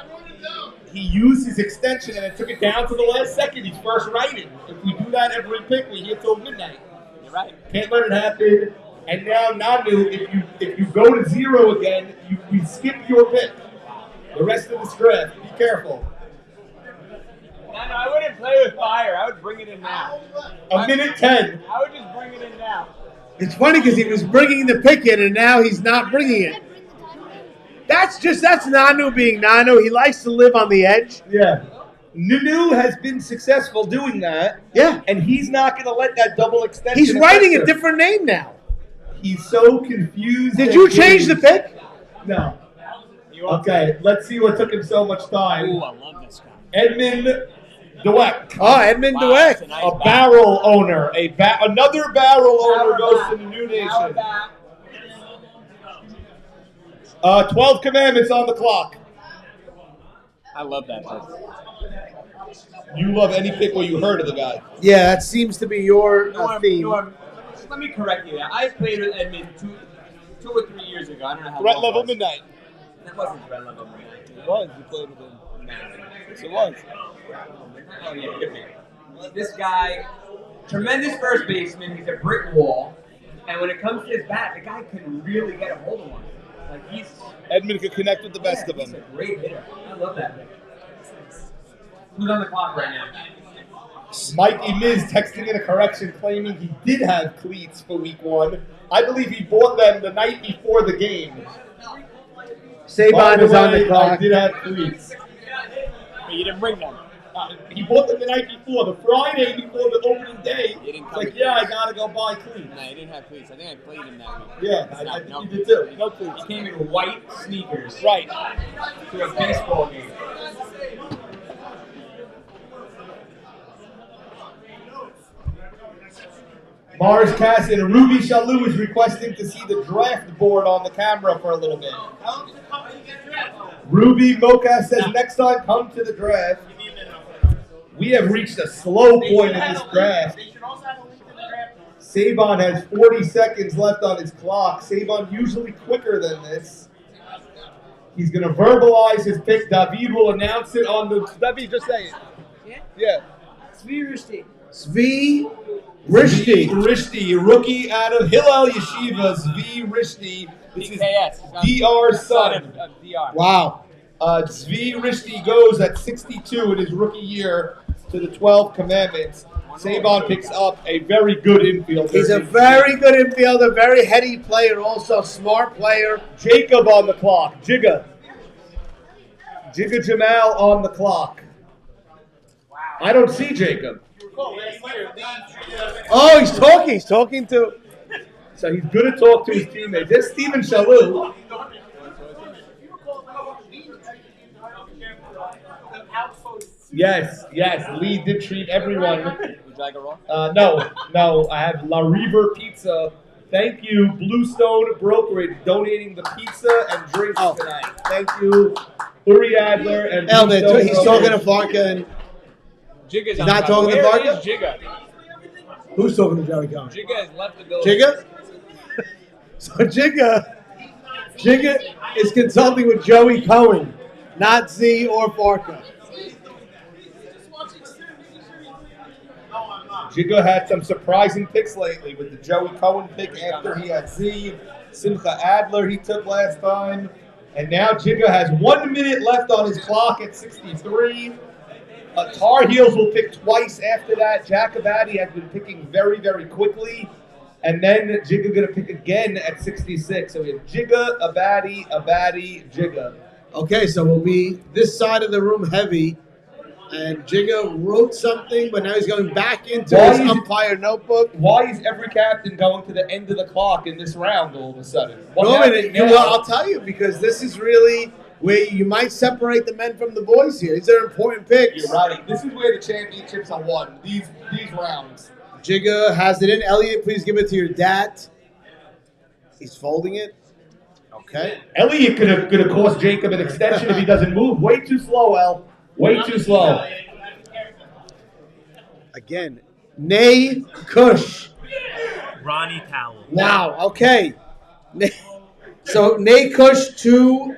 He used his extension and it took it down to the last second. He's first writing. If we do that every pick, we hit till midnight. You're right. Can't let it happen. And now Nanu, if you go to 0 again, we skip your pick. The rest of this draft. Be careful. No, I wouldn't play with fire. I would bring it in now. A minute 10. I would just bring it in now. It's funny because he was bringing the pick in, and now he's not bringing it. That's Nanu being Nanu. He likes to live on the edge. Yeah. Nunu has been successful doing that. Yeah. And he's not going to let that double extension. He's writing a affect him. different name now. He's so confused. Did and you change the confused. pick? No. Okay, let's see what took him so much time. Ooh, I love this guy. Edmund Dweck. Oh, Edmund Wow, Dweck. that's a nice A bat. barrel owner. Another barrel owner goes to the New How Nation. about 12 commandments on the clock. I love that pick. You love any pick where you heard of the guy. Yeah, that seems to be your theme. Norm, let me correct you there. I played with Edmund two or 3 years ago. I don't know how Threat long level it was. midnight. That wasn't threat level midnight. It was. You played with him. No. Yes, it was. Oh yeah, good man. This guy, tremendous first baseman. He's a brick wall, and when it comes to his bat, the guy can really get a hold of one. Like he's Edmund could connect with the best of He's them. a great hitter. I love that pick. Who's on the clock right now? Mikey Miz texting in a correction claiming he did have cleats for week 1. I believe he bought them the night before the game. By Saban the is on way, the clock. I did have cleats. But you didn't bring them. He bought them the night before, the Friday before the opening day. You didn't It's come like, with yeah, I cleats. gotta go buy cleats. No, you didn't have cleats. I think I played him that week. Yeah, I No, think no you did too. No cleats. He came in white sneakers Right. to a baseball game. Mars Cassin, Ruby Shalou is requesting to see the draft board on the camera for a little bit. Ruby Mocha says next time come to the draft. We have reached a slow point in this draft. Saban has 40 seconds left on his clock. Saban usually quicker than this. He's going to verbalize his pick. David will announce it on the... David, just say it. Yeah. Svi Zvi Rishti. Rishti, rookie out of Hillel Yeshiva. Zvi Rishti. This is DKS. DR's son. of DR. Wow. Zvi Rishti goes at 62 in his rookie year to the 12 commandments. Saban picks up a very good infielder. He's a very good infielder, very heady player, also smart player. Jacob on the clock. Jigga Jamal on the clock. I don't see Jacob. Oh, he's talking. He's talking to. So he's good to talk to his teammates. There's Stephen Shalou. Yes. Lee did treat everyone. Would you like a roll? No. I have La River Pizza. Thank you, Bluestone Brokerage, donating the pizza and drinks tonight. Thank you, Uri Adler and Elder, Bluestone he's talking to Brokerage. Farka. And Jigga's Not talking to Where Vargas? is Jigga? who's talking to Joey Cohen? Jigga has left the building. Jigga? So Jigga is consulting with Joey Cohen, not Z or Farka. Jigga had some surprising picks lately with the Joey Cohen pick after he had Z, Simcha Adler he took last time. And now Jigga has 1 minute left on his clock at 63. Tar Heels will pick twice after that. Jacobati has been picking very, very quickly. And then Jigga going to pick again at 66. So we have Jigga, Abadi, Jigga. Okay, so we'll be this side of the room heavy. And Jigga wrote something, but now he's going back into Why his is- umpire notebook. Why is every captain going to the end of the clock in this round all of a sudden? What No, happened now? well, I'll tell you, because this is really where you might separate the men from the boys here. These are important picks. You're right. This is where the championships are won. These rounds. Jigga has it in. Elliot, please give it to your dad. He's folding it. Okay. Elliott could have cost Jacob an extension if he doesn't move. Way too slow, El. Way too slow. Again, Nay Kush. Ronnie Towel. Wow. Okay. So Nay Kush to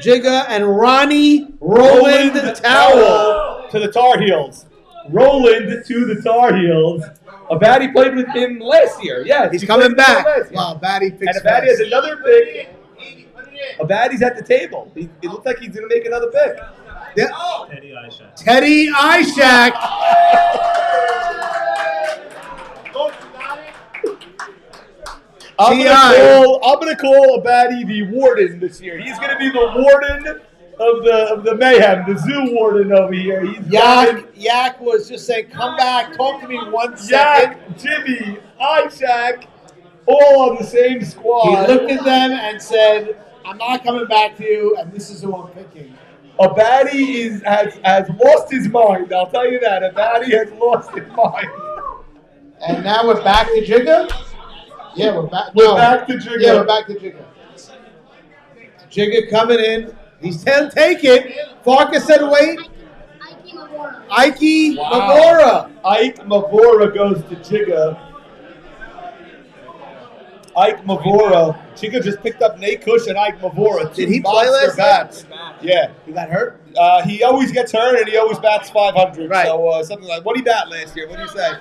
Jigga and Ronnie Roland Towel. to the Tar Heels. Roland to the Tar Heels. Abadi played with him last year. Yes, He's he coming played with him back. last year. Wow, Batty And picks Abadi has fast. another pick. Abadi's at the table. It looks like he's going to make another pick. Yeah. Teddy Aisha. Teddy Ishak. I'm T.I. gonna call Abadi the warden this year. He's gonna be the warden of the mayhem, the zoo warden over here. He's Yak was just saying, come back, talk to me 1 second. Yak, Jimmy, Ishak, all on the same He squad. looked at them and said, I'm not coming back to you, and this is who I'm picking. Abadi has lost his mind. I'll tell you that. Abadi has lost his mind. And now we're back to Jigga? Yeah, we're back. We're back to Jigga. Yeah, we're back to Jigga. Jigga coming in. He's telling take it. Farkas said wait. Ike Mavora. Ike Wow. Mavora. Ike Mavora goes to Jigga. Ike Mavora. Jigga just picked up Nate Kush and Ike Mavora. Did he play last bats. Yeah. He got hurt? He always gets hurt and he always bats 500. Right. So something like, what did he bat last year? What do you say?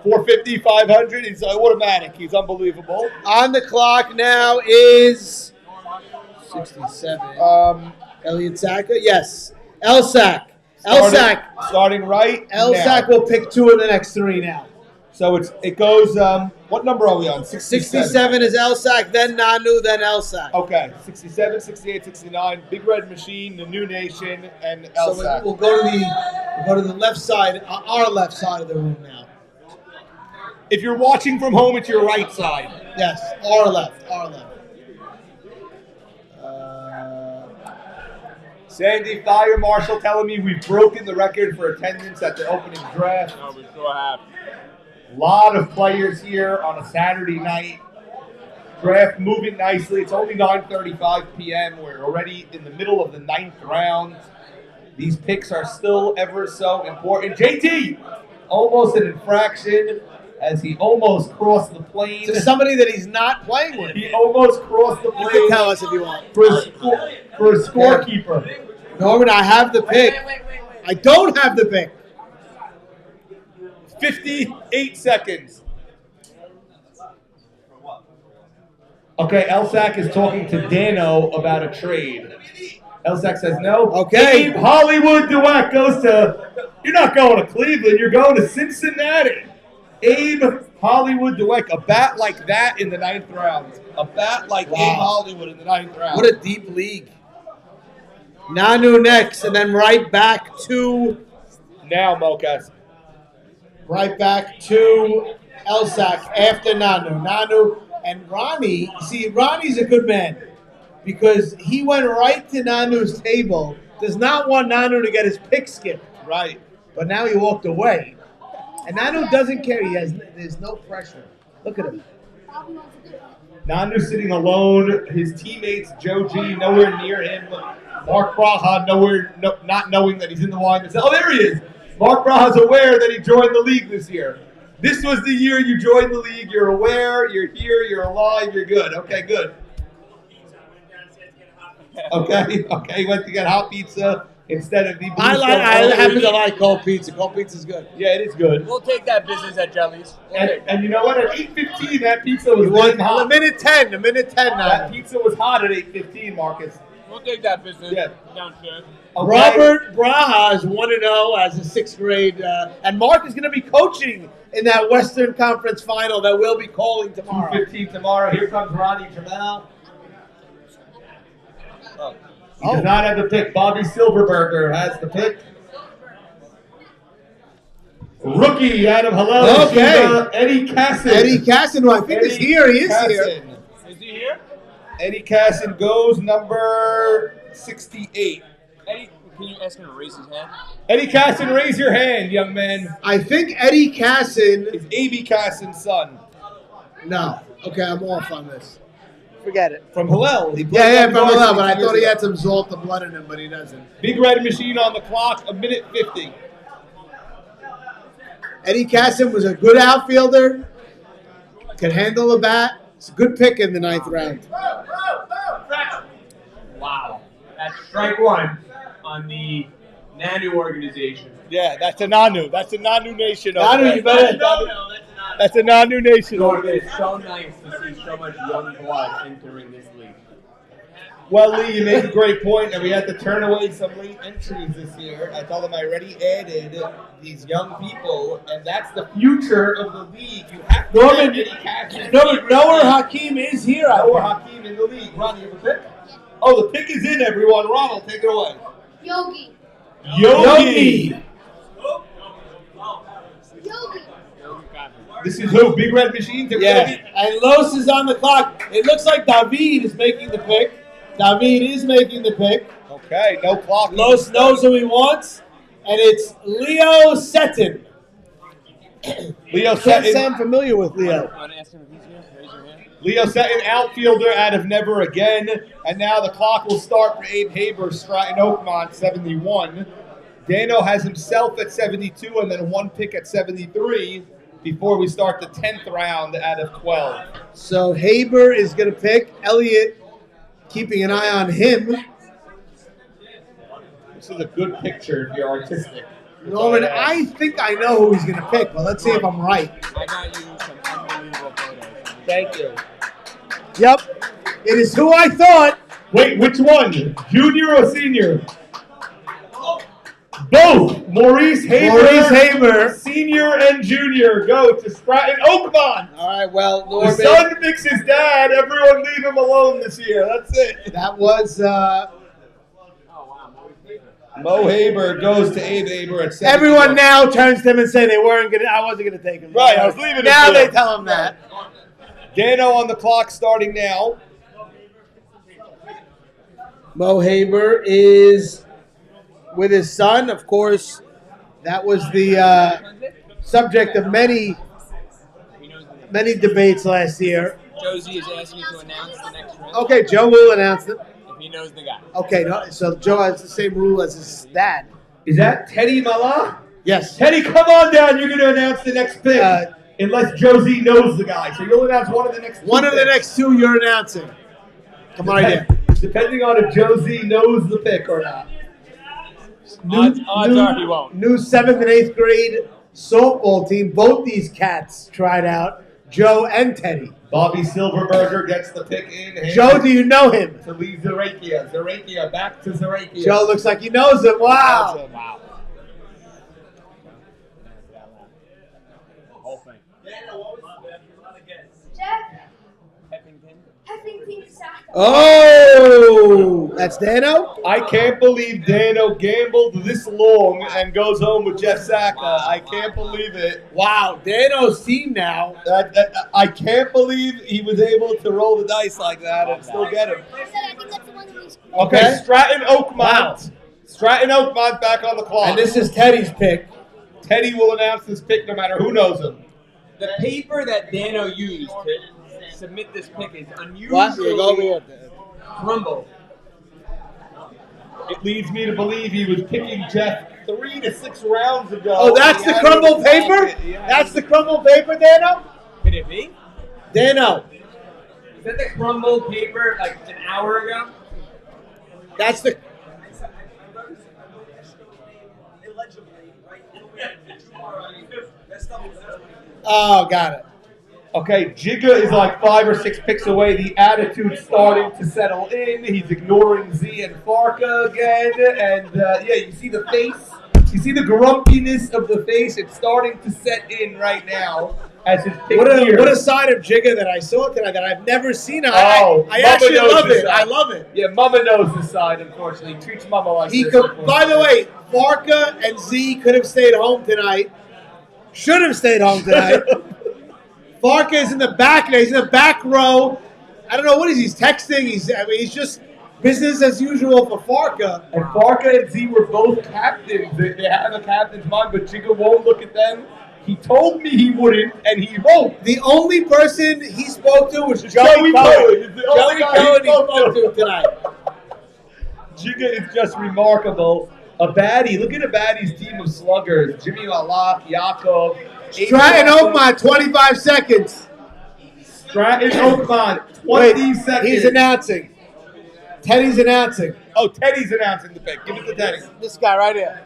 450, 500? He's automatic. He's unbelievable. On the clock now is 67. Elliot Saka? Yes. Elsack. Starting right. Elsack will pick 2 of the next 3 now. So it goes, what number are we on? 67 is Elsack, then Nanu, then Elsack. Okay, 67, 68, 69, Big Red Machine, The New Nation, and So Elsack. we'll go to the left side, our left side of the room now. If you're watching from home, it's your right side. Yes, our left. Sandy Fire Marshall telling me we've broken the record for attendance at the opening draft. Oh, we sure have. A lot of players here on a Saturday night. Draft moving nicely. It's only 9:35 p.m. We're already in the middle of the 9th round. These picks are still ever so important. JT, almost an infraction as he almost crossed the plane. To somebody that he's not playing with. He almost crossed the You plane. can tell us if you want. For a scorekeeper. Norman, I have the pick. I don't have the pick. 58 seconds. Okay, Elsack is talking to Dano about a trade. Elsack says no. Okay. Abe Hollywood Dweck goes to, you're not going to Cleveland, you're going to Cincinnati. Abe Hollywood Dweck, a bat like that in the 9th round. A bat like Wow. Abe Hollywood in the 9th round. What a deep league. Nanu next, and then right back to Mocas. Elsack after Nanu. Nanu and Ronnie. See, Ronnie's a good man because he went right to Nanu's table. Does not want Nanu to get his pick skipped. Right. But now he walked away. And Nanu doesn't care. There's no pressure. Look at him. Nanu sitting alone. His teammates, Joe G, nowhere near him. Mark Braha, not knowing that he's in the line. Oh, there he is. Mark Braha's aware that he joined the league this year. This was the year you joined the league. You're aware. You're here. You're alive. You're good. Okay, good. Okay. He went to get hot pizza instead of the. I happen to like cold pizza. Cold pizza's good. Yeah, it is good. We'll take that business at Jellies. And you know what? At 8:15, that pizza was You want hot. a minute 10 That now. pizza was hot at 8:15, Marcus. We'll take that business Yeah. downstairs. Okay. Robert Braha is 1-0 as a 6th grade, and Mark is going to be coaching in that Western Conference final that we'll be calling tomorrow. 2:15 tomorrow. Here comes Ronnie Jamal. He Oh. does not have the pick. Bobby Silverberger has the pick. Rookie out of Hello. Okay. Eddie Cassin. Eddie Cassin, who I think is here. He is here. Is he here? Eddie Cassin goes number 68. Eddie, can you ask him to raise his hand? Eddie Cassin, raise your hand, young man. I think Eddie Cassin. It's A.B. Cassin's son. No. Okay, I'm off on this. Forget it. From Hillel. He played Yeah, on from varsity Hillel, but I 2 years thought he ago. had some Zolta blood in him, but he doesn't. Big Red Machine on the clock, 1:50. Eddie Cassin was a good outfielder. Could handle the bat. It's a good pick in the 9th round. Wow. That's strike one on the Nanu organization. Yeah, that's a Nanu. That's a Nanu Nation. over Nanu, there. you better. That's a Nanu Nation. over there. It's so nice to see so much young blood entering this league. Well, Lee, you make a great point, and we had to turn away some late entries this year. I told them I already added these young people, and that's the future of the league. You have to Norman, get Eddie Cassin. Noah Hakeem is here. I Noah think. Hakeem in the league. Ron, you have a pick? Oh, the pick is in, everyone. Ronald, take it away. Yogi. Yogi. Yogi. This is who? Big Red Machine? Yeah, and Los is on the clock. It looks like David is making the pick. David is making the pick. Okay, no clock. Los knows who he wants, and it's Leo Seton. Leo Can't say Seton. I'm familiar with Leo. Want to ask him if he's here? Raise your hand. Leo Seton, outfielder out of Never Again. And now the clock will start for Abe Haber, Stratton Oakmont, 71. Dano has himself at 72 and then one pick at 73 before we start the 10th round out of 12. So Haber is going to pick. Elliott keeping an eye on him. This is a good picture if you're artistic. Norman, I think I know who he's going to pick, but let's see if I'm right. I got you some unbelievable photos. Thank you. Yep, it is who I thought. Wait, which one? Junior or senior? Both. Maurice Haber, senior and junior, go to Stratton Oakmont. All right, well, The Norman, son picks his dad. Everyone leave him alone this year. That's it. that was Mo Haber goes to Abe Haber at 71. everyone now turns to him and say they weren't going to. I wasn't going to take him. Right, I was leaving it Now to they him. tell him that. Dano on the clock starting now. Mo Haber is with his son. Of course, that was the subject of many debates last year. Josie is asking you to announce the next round Okay, Joe will announce it. if he knows the guy. Okay, no, so Joe has the same rule as his dad. Is that Teddy Mala? Yes. Teddy, come on down. You're going to announce the next pick. Unless Josie knows the guy. So you'll announce one of the next two One of the picks. next two you're announcing. Come on in. Depending on if Josie knows the pick or not. Odds are he won't. New 7th and 8th grade softball team. Both these cats tried out, Joe and Teddy. Bobby Silverberger gets the pick in. Joe, do you know him? To Lee Zarakia. Zarakia back to Zarakia. Joe looks like he knows him. Wow. Wow. The whole thing. Jeff Heffington. Heffington Saka. Oh, that's Dano? I can't believe Dano gambled this long and goes home with Jeff Saka. I can't believe it. Wow, Dano's team now. I can't believe he was able to roll the dice like that and still get him. I said I think that's the one that we scored. Okay, Stratton Oakmont. Wow. Stratton Oakmont back on the clock. And this is Teddy's pick. Teddy will announce this pick no matter who knows him. The paper that Dano used to submit this pick is What? Here, go over unusually here. crumbled. It leads me to believe he was picking Jeff 3 to 6 rounds ago. Oh, that's He the had crumbled it in his paper? pocket. Yeah. That's the crumbled paper, Dano? Could it be? Dano, Is that the crumbled paper like an hour ago? that's the... Oh, got it. Okay, Jigga is like 5 or 6 picks away. The attitude's starting to settle in. He's ignoring Z and Farka again. And yeah, you see the face? You see the grumpiness of the face? It's starting to set in right now as his pick What here. a side of Jigga that I saw tonight that I've never seen. Oh, I Mama actually knows love this it. side. I love it. Yeah, Mama knows this side, unfortunately. He treats Mama like He this. could, by the way, Farka and Z could have stayed home tonight. Should have stayed home tonight. Farka is in the back now. He's in the back row. I don't know what he's texting. He's just business as usual for Farka. And Farka and Z were both captains. They have a captain's mind, but Jigga won't look at them. He told me he wouldn't, and he won't. The only person he spoke to was Joey Joey Cohen. Cohen. It's the only Joey guy he Cohen he spoke spoke to. to tonight. Jigga is just remarkable. Abadi, look at Abadi's team of sluggers. Jimmy Malak, Yakov. Stratton Oakmont, 25 seconds. Stratton Oakmont, 20 Wait, seconds. he's announcing. Teddy's announcing. Oh, Teddy's announcing the pick. Give it to Teddy. This guy right here.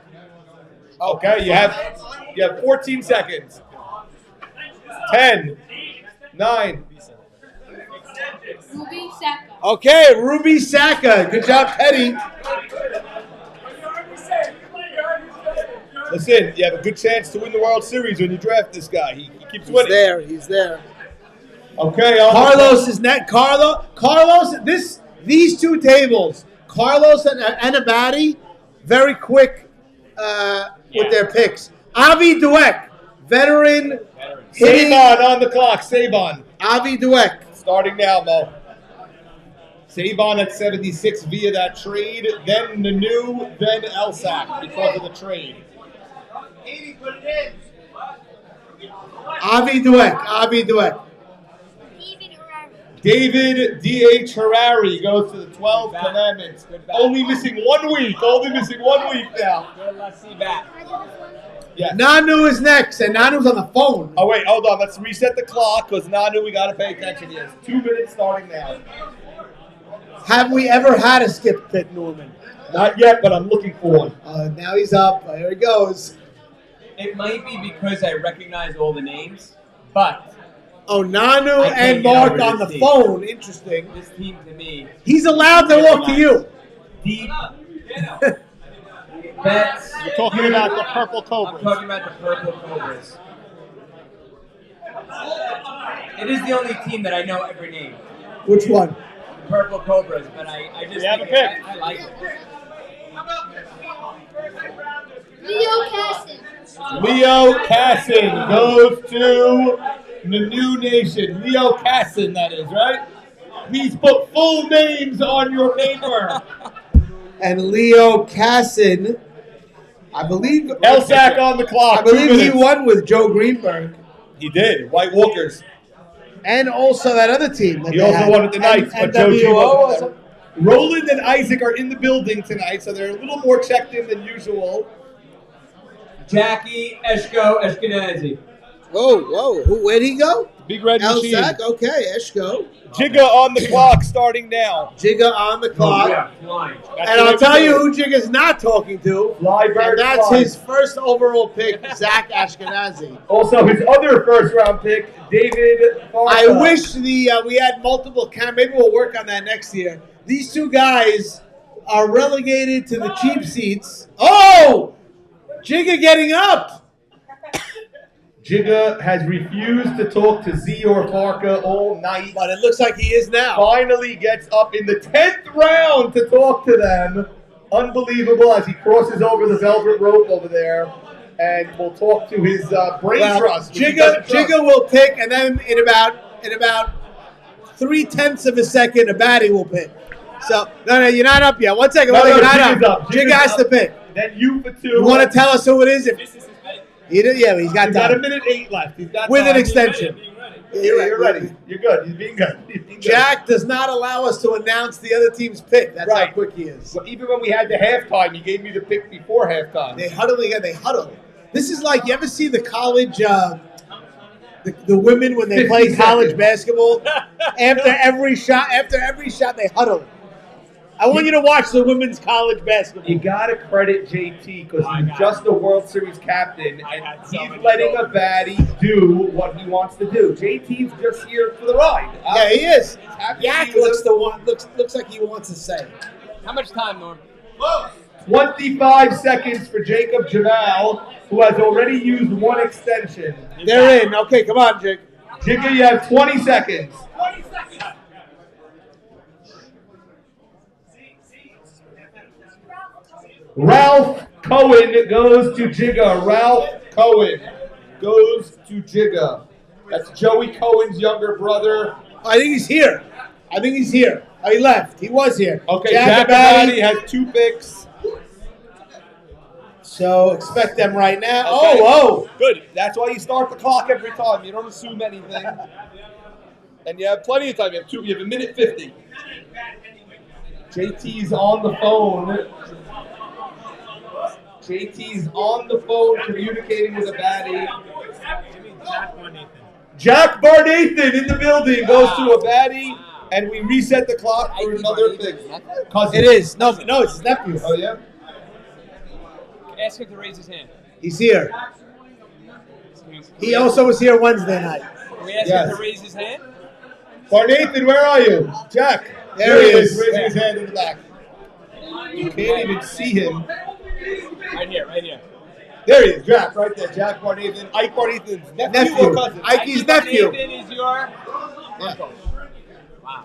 Okay, you have 14 seconds. 10, 9. Ruby Saka. Okay, Ruby Saka. Good job, Teddy. Listen, you have a good chance to win the World Series when you draft this guy. He keeps He's winning. there. He's there. Okay, Carlos is net. Carlos. These two tables. Carlos and Abadi, very quick with their picks. Avi Dweck, veteran hitting. Saban on the clock. Saban Avi Dweck. starting now, Mo. Savon at 76 via that trade. Then Nanu, then Elsack because of the trade. Avi Dweck. David Herrera. David D.H. Harari goes to the 12 Back. Commandments. Good back. Only missing 1 week. Only missing 1 week now. Good, let's see back. Yes. Nanu is next, and Nanu's on the phone. Oh, wait, hold on. Let's reset the clock because Nanu, we got to pay attention. Yes, 2 minutes starting now. Have we ever had a skip pick, Norman? Not yet, but I'm looking for one. Now he's up. Here he goes. It might be because I recognize all the names, but Oh, Nanu I can't and get Mark over on the this team. phone. Interesting. this team to me, He's allowed to walk to you. deep bets. You're talking about the Purple I'm Cobras. talking about the Purple Cobras. It is the only team that I know every name. Which one? Purple Cobras, but I just You have think a pick. I like it. Leo Casson. Leo Casson goes to Nanu Nation. Leo Casson, that is, right? Please put full names on your paper. And Leo Casson, I believe. Elsack on the clock. I believe 2 he minutes. won with Joe Greenberg, He did. White Walkers. and also that other team. That He they also had. won with the Knights, but Joe G NWO wasn't or there. something? Roland and Isaac are in the building tonight, so they're a little more checked in than usual. Jackie Eshko Eshkenazi. Whoa! Where'd he go? Big Red Machine. Elsack. Okay, Eshko. Jigga on the clock starting now. Jigga on the clock. Yeah, flying. That's And the way I'll we tell do you it. who Jigga's not talking to. Flybird And that's flies. his first overall pick, Zach Ashkenazi. Also, his other first-round pick, David Farka. I wish we had multiple maybe we'll work on that next year. These two guys are relegated to the cheap seats. Oh! Jigga getting up. Jigga has refused to talk to Z or Farka all night. But it looks like he is now. Finally gets up in the 10th round to talk to them. Unbelievable as he crosses over the velvet rope over there. And we'll talk to his brain Well, trust. which he doesn't trust. Jigga will pick, and then in about 0.3 of a second, a baddie will pick. So no, you're not up yet. 1 second, No, you're not Jigga's up. up. Jigga Jigga's has up. to pick. Then you for 2. You want to tell us who it is? He did, yeah, he's got He's got a time. minute 8 left. He's got With an time. extension. You're ready. You're good. You're being good. You're being good. Jack does not allow us to announce the other team's pick. That's Right. how quick he is. Well, even when we had the halftime, he gave me the pick before halftime. They huddle together. They huddle. This is like, you ever see the college, the women when they 50 play college seconds. basketball? After every shot, they huddle. I want you to watch the women's college basketball. You gotta credit JT because he's just a World Series captain, I and had so he's many letting a goals. baddie do what he wants to do. JT's just here for the ride. Yeah, he is. happy Yak to- looks like he wants to say. How much time, Norm? 25 seconds for Jacob Jamal, who has already used 1 extension. They're in. Okay, come on, Jake. Jigga, you have 20 seconds. Ralph Cohen goes to Jigga. Ralph Cohen goes to Jigga. That's Joey Cohen's younger brother. I think he's here. Oh, he left. He was here. Okay, Jack Jack Abadi. Abadi has 2 picks. So expect them right now. Okay. Oh, Good. That's why you start the clock every time. You don't assume anything. And you have plenty of time. You have 1:50. JT's on the phone. JT's on the phone communicating with a baddie. Jack Barnathan in the building goes to a baddie, and we reset the clock for another pick. Cousin. It is. No, it's his nephew. Oh, yeah? Ask him to raise his hand. He's here. He also was here Wednesday night. Can we ask Yes. him to raise his hand? Barnathan, where are you? Jack. There he is. Raising his hand in the back. You can't even see him. Right here. There he is, Jack, right there. Jack Barnathan. Ike Barnathan's nephew or cousin? Ike's nephew. Nathan is your uncle. Wow.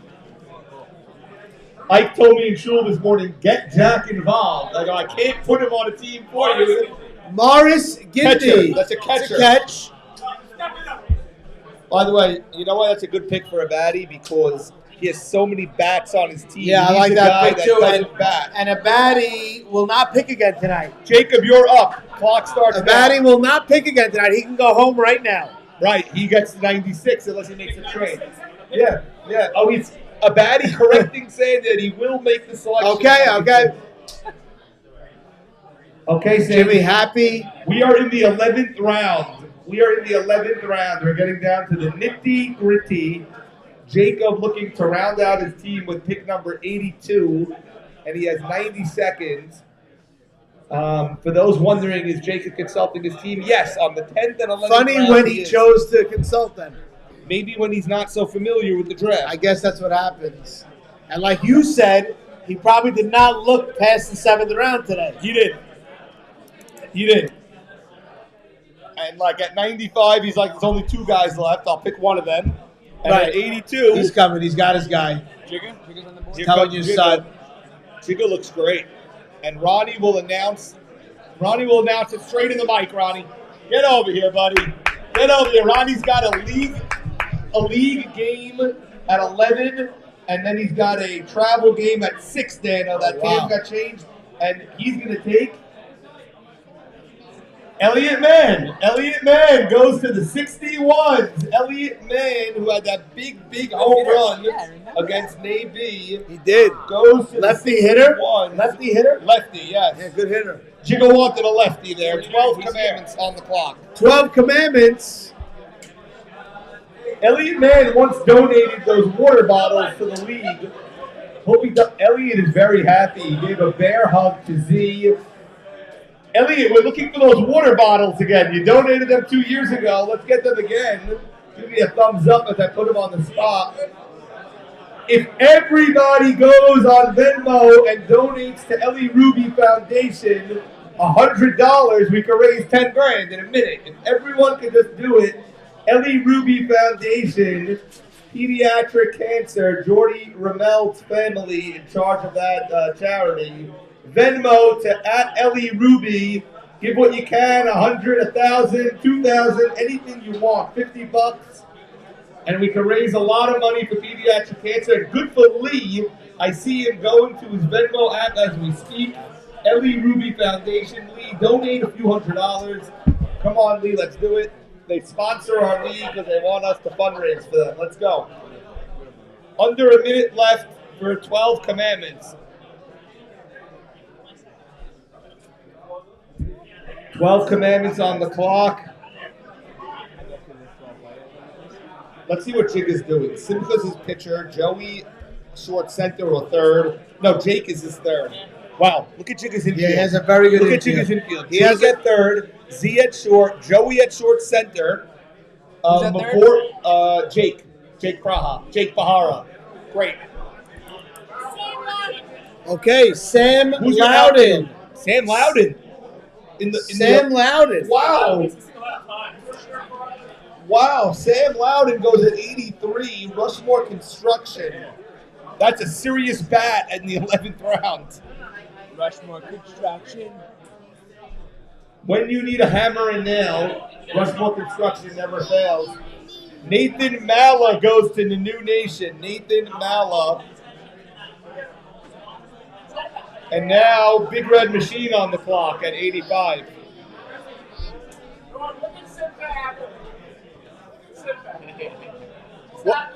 Ike told me in shul this morning, get Jack involved. I go, I can't put him on a team for you. Morris Catcher. Ginty. That's a catcher. Catch. By the way, you know why that's a good pick for a baddie? Because he has so many bats on his team. Yeah, I He's like a that guy pick too. doesn't bat. And Abadi will not pick again tonight. Jacob, you're up. Clock starts Abadi now. will not pick again tonight. He can go home right now. Right, he gets 96 unless he makes a trade. Yeah. Oh, he's Abadi correcting, saying that he will make the selection. Okay. Okay, Sammy. Jimmy, happy. We are in the 11th round. We're getting down to the nitty-gritty. Jacob looking to round out his team with pick number 82, and he has 90 seconds. For those wondering, is Jacob consulting his team? Yes, on the 10th and 11th Funny round, when he is. chose to consult them. Maybe when he's not so familiar with the draft. I guess that's what happens. And like you said, he probably did not look past the 7th round today. He did. And like at 95, he's like, there's only 2 guys left. I'll pick one of them. And Right. at 82, He's coming. He's got his guy. Jigga's on the board. here telling comes you, Jigga. son. Jigga looks great. And Ronnie will announce it straight in the mic, Ronnie. Get over here, buddy. Get over here. Ronnie's got a league game at 11, and then he's got a travel game at 6, Dan. Now that Wow. game got changed, and he's going to take Elliot Mann. Elliot Mann goes to the 61s. Elliot Mann, who had that big home run against Navy, He did. goes to Lefty the hitter? 61s. Lefty hitter? Lefty, yes. Yeah, good hitter. Jigga wanted a lefty there. 12 commandments on the clock. 12 commandments. Elliot Mann once donated those water bottles to the league. Elliot is very happy. He gave a bear hug to Z. Elliot, we're looking for those water bottles again. You donated them 2 years ago. Let's get them again. Give me a thumbs up as I put them on the spot. If everybody goes on Venmo and donates to Ellie Ruby Foundation $100, we can raise 10 grand in a minute. If everyone could just do it, Ellie Ruby Foundation, pediatric cancer, Jordy Ramel's family in charge of that charity. Venmo to @EllieRuby. Give what you can, 100, 1,000, 2,000, anything you want, $50. And we can raise a lot of money for pediatric cancer. Good for Lee. I see him going to his Venmo app as we speak. Ellie Ruby Foundation. Lee, donate a few $100. Come on, Lee, let's do it. They sponsor our league because they want us to fundraise for them. Let's go. Under a minute left for 12 commandments. 12 commandments on the clock. Let's see what Jig is doing. Simcha's his pitcher. Joey, short center or third. No, Jake is his third. Wow, look at Jigga's infield. Yeah, he has a very good Look at infield. Jigga's infield. He Jake has at third, Z at short, Joey at short center. Who's at Before Jake Bahara. Great. Okay, Sam Who's your Loudon. outfield? Sam Loudon. Sam Loudon. Wow. Wow, Sam Loudon goes at 83, Rushmore Construction. That's a serious bat in the 11th round. Rushmore Construction. When you need a hammer and nail, Rushmore Construction never fails. Nathan Mala goes to the New Nation. Nathan Mala. And now, Big Red Machine on the clock at 85. What?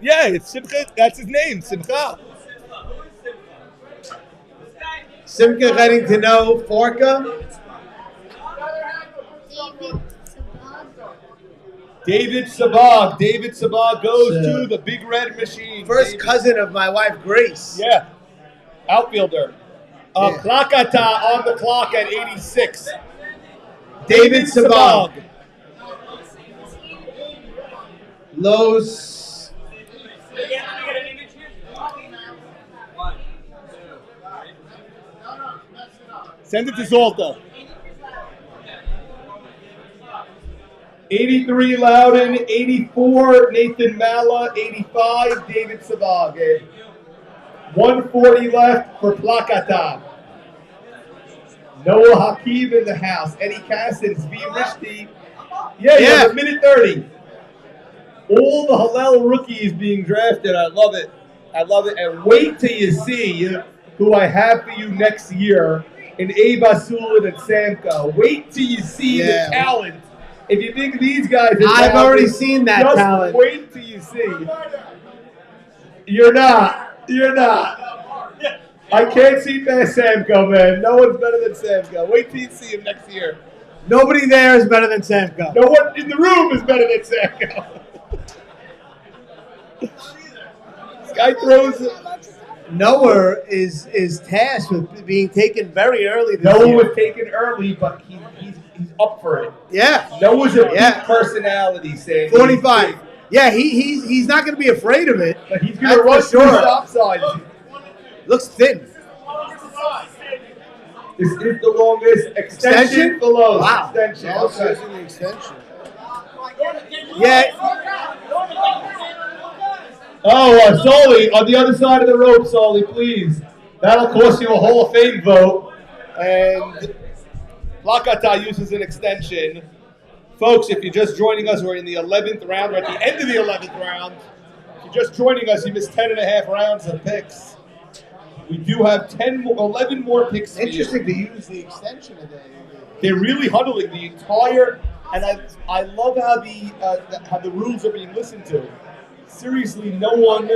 Yeah, it's Simcha. That's his name, Simcha. Simca getting to know Forka. David Sabag. David Sabag goes Yeah. to the Big Red Machine. First David- cousin of my wife, Grace. Yeah. Outfielder. Yeah. Klakata on the clock at 86. David Sabag. Los. Let me get an image here. 1, 2, Send it to Zolta. 83 Loudon, 84 Nathan Mala, 85 David Sabag. 140 left for Plakata. Noah Hakeem in the house. Eddie Cassins, V. Rishti. Yeah, a minute 30. All the Hallel rookies being drafted. I love it. I love it. And wait till you see who I have for you next year in Abe Asulin and Samko. Wait till you see Yeah. the talent. If you think these guys are I've talented, already seen that just talent. wait till you see. You're not. You're not. I can't see past Samko, man. No one's better than Samko. Wait till you see him next year. Nobody there is better than Samko. No one in the room is better than Samko. This guy throws. Noah is tasked with being taken very early this Noah year. was taken early, but he's up for it. Yeah. Noah's a Yeah. big personality, Sandy. 45. Yeah, he's not going to be afraid of it. But he's going to That's run for through sure. stop signs. Looks thin. This is the longest extension below. Wow. Extension. Lowe's Okay. using the extension. Yeah. Oh, Sully, on the other side of the rope, Sully, please. That'll cost you a Hall of Fame vote. And Lakata uses an extension. Folks, if you're just joining us, we're in the 11th round. We're at the end of the 11th round. If you're just joining us, you missed 10 and a half rounds of picks. We do have 11 more picks. Interesting to use the extension today. They're really huddling the entire, and I love how the rules are being listened to. Seriously, no one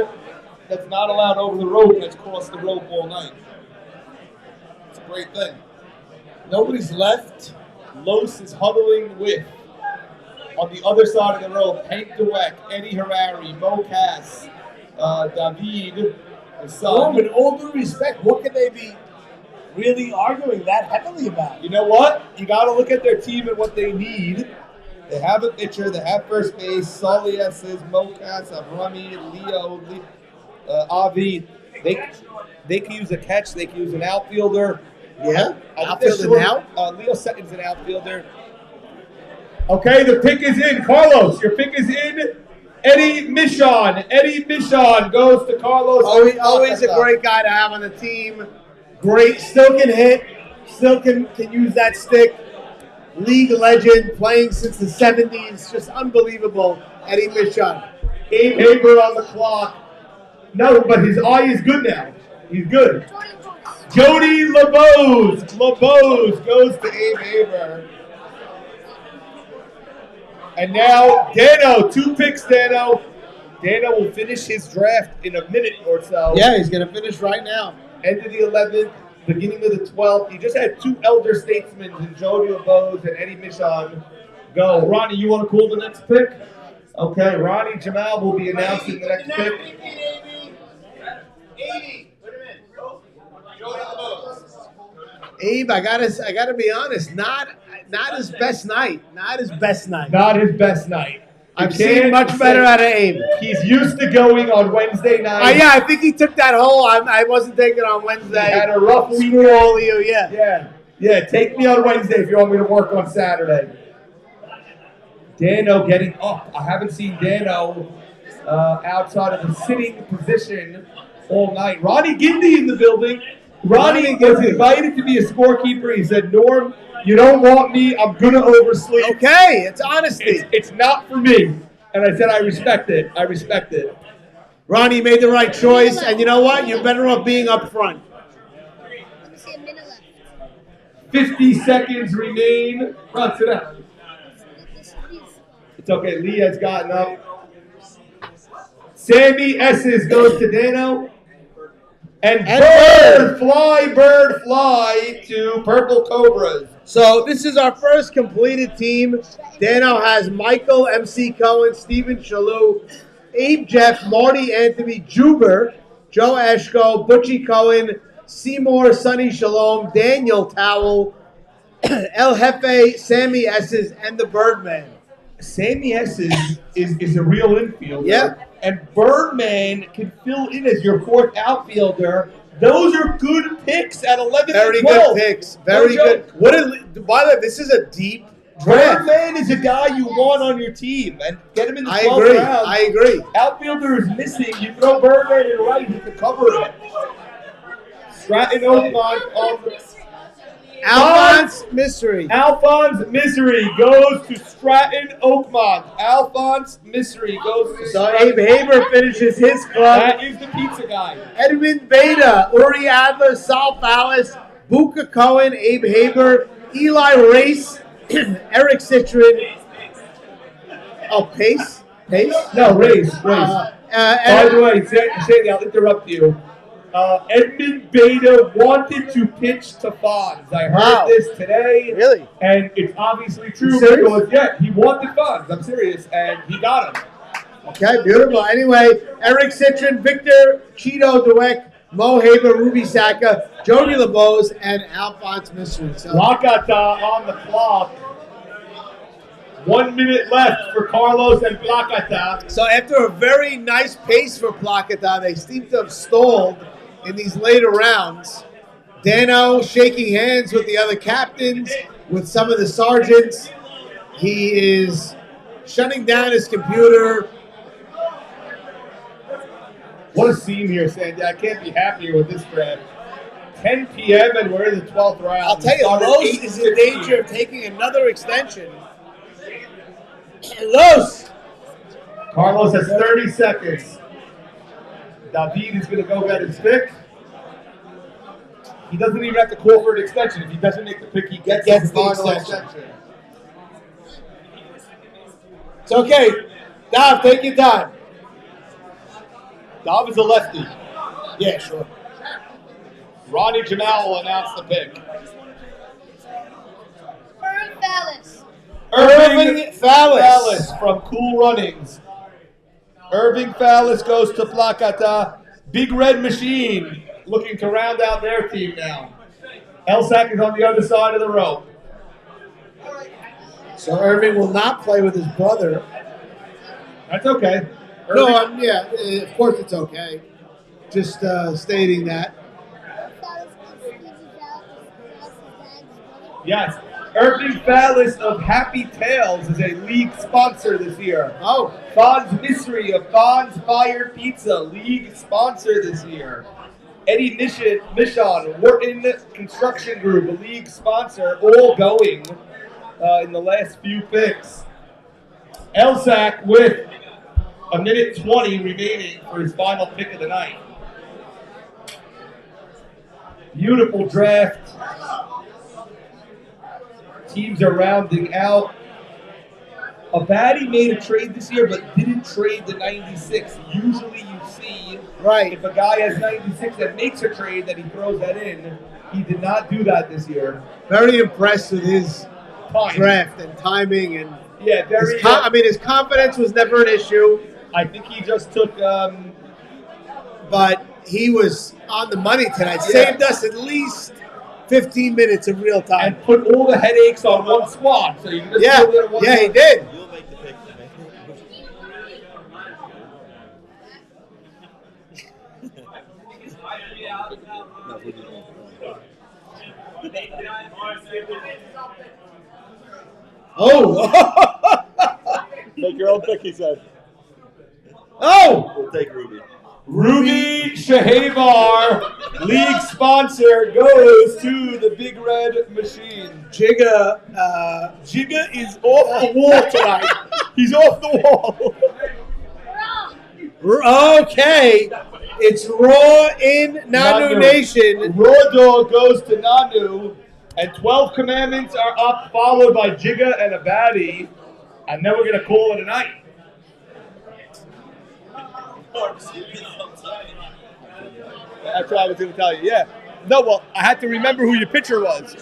that's not allowed over the rope has crossed the rope all night. It's a great thing. Nobody's left. Los is huddling with, on the other side of the rope, Hank Dweck, Eddie Harari, Mo Cass, David, his son. With all due respect, what could they be really arguing that heavily about? You know what? You got to look at their team and what they need. They have a pitcher. They have first base. Sully S's, Mokas, Avrami, Leo, Avi. They can use a catch. They can use an outfielder. Yeah? I think Outfielder they're now? short. Leo Sutton's an outfielder. Okay, the pick is in. Carlos, your pick is in. Eddie Michon. Eddie Michon goes to Carlos. Always a great guy to have on the team. Great, still can hit, still can use that stick. League legend, playing since the 70s. Just unbelievable, Eddie Michon. Abe Haber on the clock. No, but his eye is good now. He's good. Jody LeBose. LeBose goes to Abe Haber. And now Dano, 2 picks, Dano. Dano will finish his draft in a minute or so. Yeah, he's going to finish right now. End of the 11th, beginning of the 12th. You just had 2 elder statesmen in Jody LeBose and Eddie Michon go. Ronnie, you want to call the next pick? Okay, Ronnie Jamal will be announcing the next pick. 80. Wait a minute. Jody LeBose. Abe, I gotta be honest, not his best night. Not his best night. Not his best night. I've seen much better out of Abe. He's used to going on Wednesday night. Yeah, I think he took that hole. I wasn't taking on Wednesday. He had a rough week. Screw all of you, yeah. Yeah, take me on Wednesday if you want me to work on Saturday. Dano getting up. I haven't seen Dano outside of the sitting position all night. Ronnie Gindy in the building. Ronnie was invited to be a scorekeeper. He said, Norm, you don't want me. I'm going to oversleep. Okay, it's honesty. It's not for me. And I said, I respect it. I respect it. Ronnie made the right choice, and you know what? You're better off being up front. 50 seconds remain. Ron, sit down. It's okay. Leah's gotten up. Sammy Esses goes to Dano. And bird fly to Purple Cobras. So this is our first completed team. Dano has Michael, MC Cohen, Stephen Shalou, Abe Jeff, Marty Anthony, Juber, Joe Eshko, Butchie Cohen, Seymour, Sonny Shalom, Daniel Towell, El Jefe, Sammy Esses, and the Birdman. Sammy Esses is a real infielder. Yeah. And Birdman can fill in as your 4th outfielder. Those are good picks at 11 Very and 12. good picks. Very No good. joke. By the way, this is a deep draft. Birdman is a guy you want on your team. And get him in the 12th I agree. round. I agree. Outfielder is missing. You throw Birdman in right, he can cover it. Stratton Oakmont on the... Alphonse Mystery. Alphonse Misery goes to Stratton Oakmont. Alphonse Misery goes to So Stratton. Abe Haber finishes his club. That is the pizza guy. Edmund Beta, Uri Adler, Sal Fallis, Buka Cohen, Abe Haber, Eli Race, Eric Citrin. Oh, Pace? Pace? No, race. By And- the way, Sandy, I'll interrupt you. Edmund Beta wanted to pitch to Fonz. I heard Wow. this today. Really? And it's obviously true. You serious? Because, yeah, he wanted Fonz. I'm serious. And he got him. Okay, beautiful. Anyway, Eric Citrin, Victor Cheeto Dweck, Mo Haber, Ruby Saka, Jody LeBose, and Alphonse Mystery. So, Plakata on the clock. 1 minute left for Carlos and Plakata. so after a very nice pace for Plakata, they seem to have stalled in these later rounds. Dano shaking hands with the other captains, with some of the sergeants. He is shutting down his computer. What a scene here, Sandy. I can't be happier with this draft. 10 p.m. and we're in the 12th round. I'll tell you, Started Los 8:16. is in danger of taking another extension. Los! Carlos has 30 seconds. David is going to go get his pick. He doesn't even have to call for an extension. If he doesn't make the pick, he gets Gets his the final extension. extension. It's okay. Dav, take your time. Dav is a lefty. Yeah, sure. Ronnie Jamal will announce the pick. Irving Fallis. Irving Fallis. Fallis from Cool Runnings. Irving Fallis goes to Plakata. Big Red Machine looking to round out their team now. Elsack is on the other side of the rope. So Irving will not play with his brother. That's okay. No, Irving- of course it's okay. Just stating that. Fallis is Stevie Fallis' dad's brother. Yes. Irving Fallis of Happy Tales is a league sponsor this year. Oh, Fonz Mystery of Fonz Fire Pizza, league sponsor this year. Eddie Michon, Wharton Construction Group, a league sponsor, all going in the last few picks. Elsack with a minute 20 remaining for his final pick of the night. Beautiful draft. Teams are rounding out. Abadi made a trade this year, but didn't trade the 96. Usually you see right. if a guy has 96 and makes a trade that he throws that in. He did not do that this year. Very impressed with his Time. draft and timing, and Yeah, very. his confidence was never an issue, I think he just took. but he was on the money tonight. Yeah. Saved us at least 15 minutes of real time. And put all the headaches on one squad. So you can just Yeah, do it in one yeah, he squad. did. You'll make the pick. Oh, Make your own pick, he said. oh! We'll take Ruby. Ruby Shahavar, league sponsor, goes to the Big Red Machine. Jigga, Jigga is off the wall tonight. He's off the wall. Okay, it's Raw in Nanu Nanu. Nation. Raw Dog goes to Nanu, and 12 Commandments are up, followed by Jigga and Abadi, and then we're going to call it a night. That's what I was going to tell you, yeah. No, well, I had to remember who your pitcher was.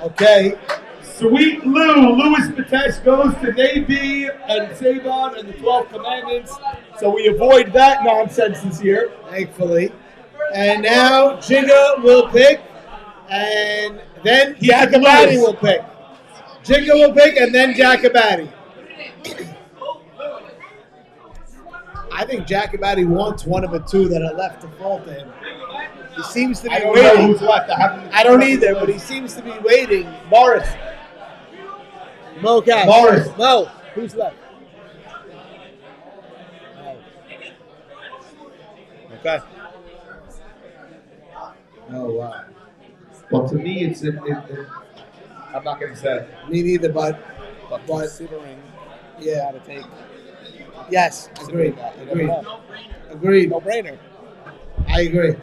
Okay, Sweet Lou, Louis Patesh goes to Navy and Saban and the 12 Commandments, so we avoid that nonsense this year. thankfully. And now Jigga will pick, and then Jacobati will pick. Jigga will pick, and then Jacobati. I think Jacobati wants one of the two that are left to fall to him. He seems to be I don't know waiting. who's left. I don't either, but he seems to be waiting. Morris. Mo Cash. Morris. Mo. Who's left? Okay. Oh, wow. Well, to me, I'm not going to say. Me neither, but Considering yeah. how to take Yes, agreed. Agreed. no brainer. I agree.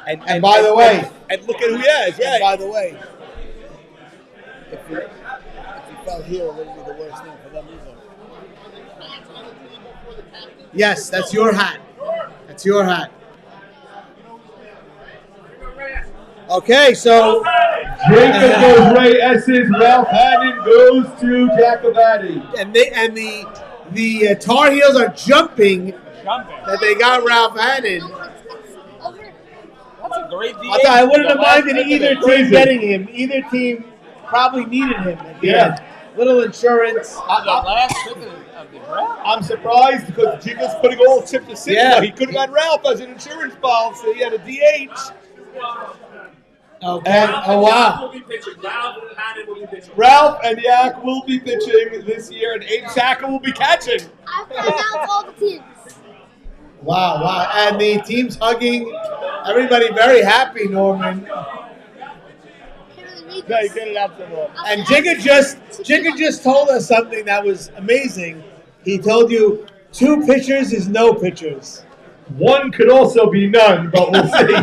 And by the way- and look at who he is. And Yeah. by the way, if you fell here, it wouldn't be the worst thing for them either. Yes, that's your hat. That's your hat. Okay, so Jacob goes Ray Esses. Ralph Hannon goes to Jacobati. and the Tar Heels are jumping that they got Ralph Hannon. That's a great DH. I wouldn't have minded either crazy. team getting him. Either team probably needed him at the Yeah. end. Little insurance. The last pick of the draft. I'm surprised because Jigga's putting all chips to City. Yeah. He could have had Ralph as an insurance policy. He had a DH. Okay. Oh wow. Will be pitching. Ralph Hannon will be pitching. Ralph and Yak will be pitching this year, and Abe Saka will be catching. I announced all the teams. Wow. And the team's hugging. Everybody very happy, Norman. Yeah, you get it out to more. And Jigga just told us something that was amazing. He told you 2 pitchers is no pitchers. One could also be none, but we'll see.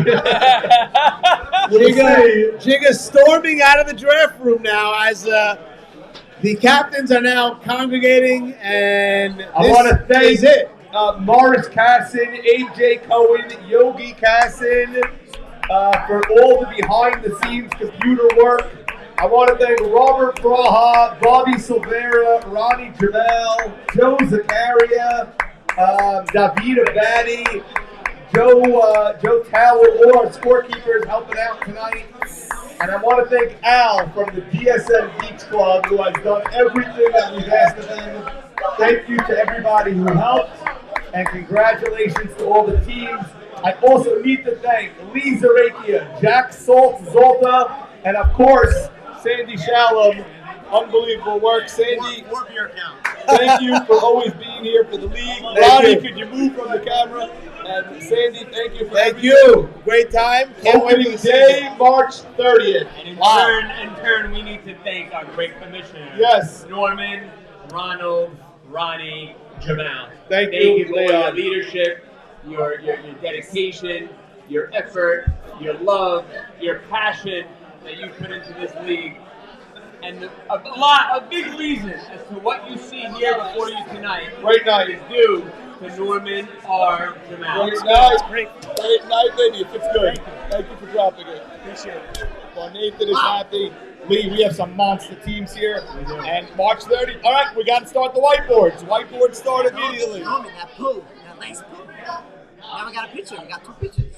Jigga storming out of the draft room now as the captains are now congregating, and I want to thank is it. Morris Casson, AJ Cohen, Yogi Casson for all the behind-the-scenes computer work. I want to thank Robert Braha, Bobby Silvera, Ronnie Jamel, Joe Zaccaria, David Abadi, Joe Tower, all our scorekeepers helping out tonight. And I want to thank Al from the DSN Beach Club, who has done everything that we've asked of him. Thank you to everybody who helped, and congratulations to all the teams. I also need to thank Lee Zarakia, Jack Zolta, and of course, Sandy Shalom. Unbelievable work, Sandy. Thank you for always being here for the league. Ronnie, could you move from the camera? And Sandy, thank you for Thank everything. you. Great time. Can't wait for Opening the day, season. March 30th. And Wow. in turn, we need to thank our great commissioners. Yes. Norman, Ronald, Ronnie, Jamal. Thank you, for your Leon. leadership, your dedication, your effort, your love, your passion that you put into this league. And a big reason as to what you see here before you tonight Great night. is due to Norman R. Jamal. Great night. Great night, baby. If it's good. Thank you for dropping it. Appreciate it. Well, Nathan is happy. Lee, we have some monster teams here. And March 30th. All right, we got to start the whiteboards. Whiteboards start immediately. Norman, that poo, that nice poo. Now we got a pitcher. We got 2 pitchers.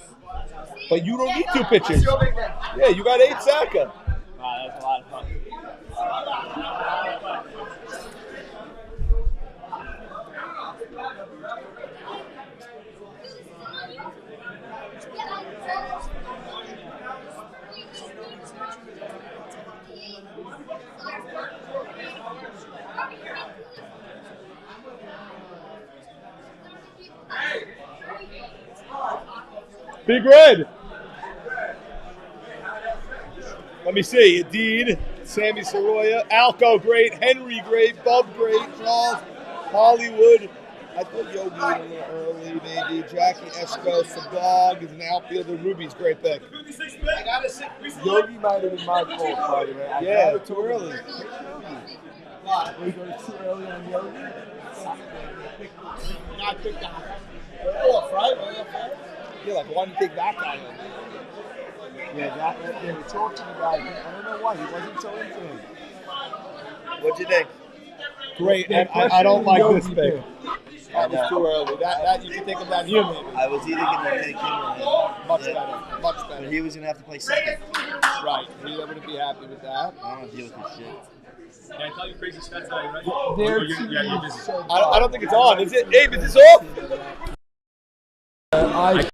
But you don't need 2 pitchers. Yeah, you got 8 Saka. Wow, that's a lot of fun. Big Red. Let me see. Adid, Sammy Soroya, Alco great, Henry great, Bub great, Charles, Hollywood. I thought Yogi a little early, maybe. Jackie Esco, Sabag is an outfielder. Ruby's great pick. Yogi might have been my fault, by the way. I Yeah, got it too early. We go too early on Yogi. I picked that. Off, right? Yeah, like why did you take that guy? Yeah, they were talking about him. I don't know why. He wasn't so into him. What'd you think? Great, and I don't like this pick. That was too early. That you can think of that here, maybe. I was either going to take him or him. Much better. Much But better. he was going to have to play second. Right. He wouldn't be happy with that. I don't want to deal with this shit. Can I tell you crazy stats that I read? I don't think it's on. Is it? Abe, is this off? I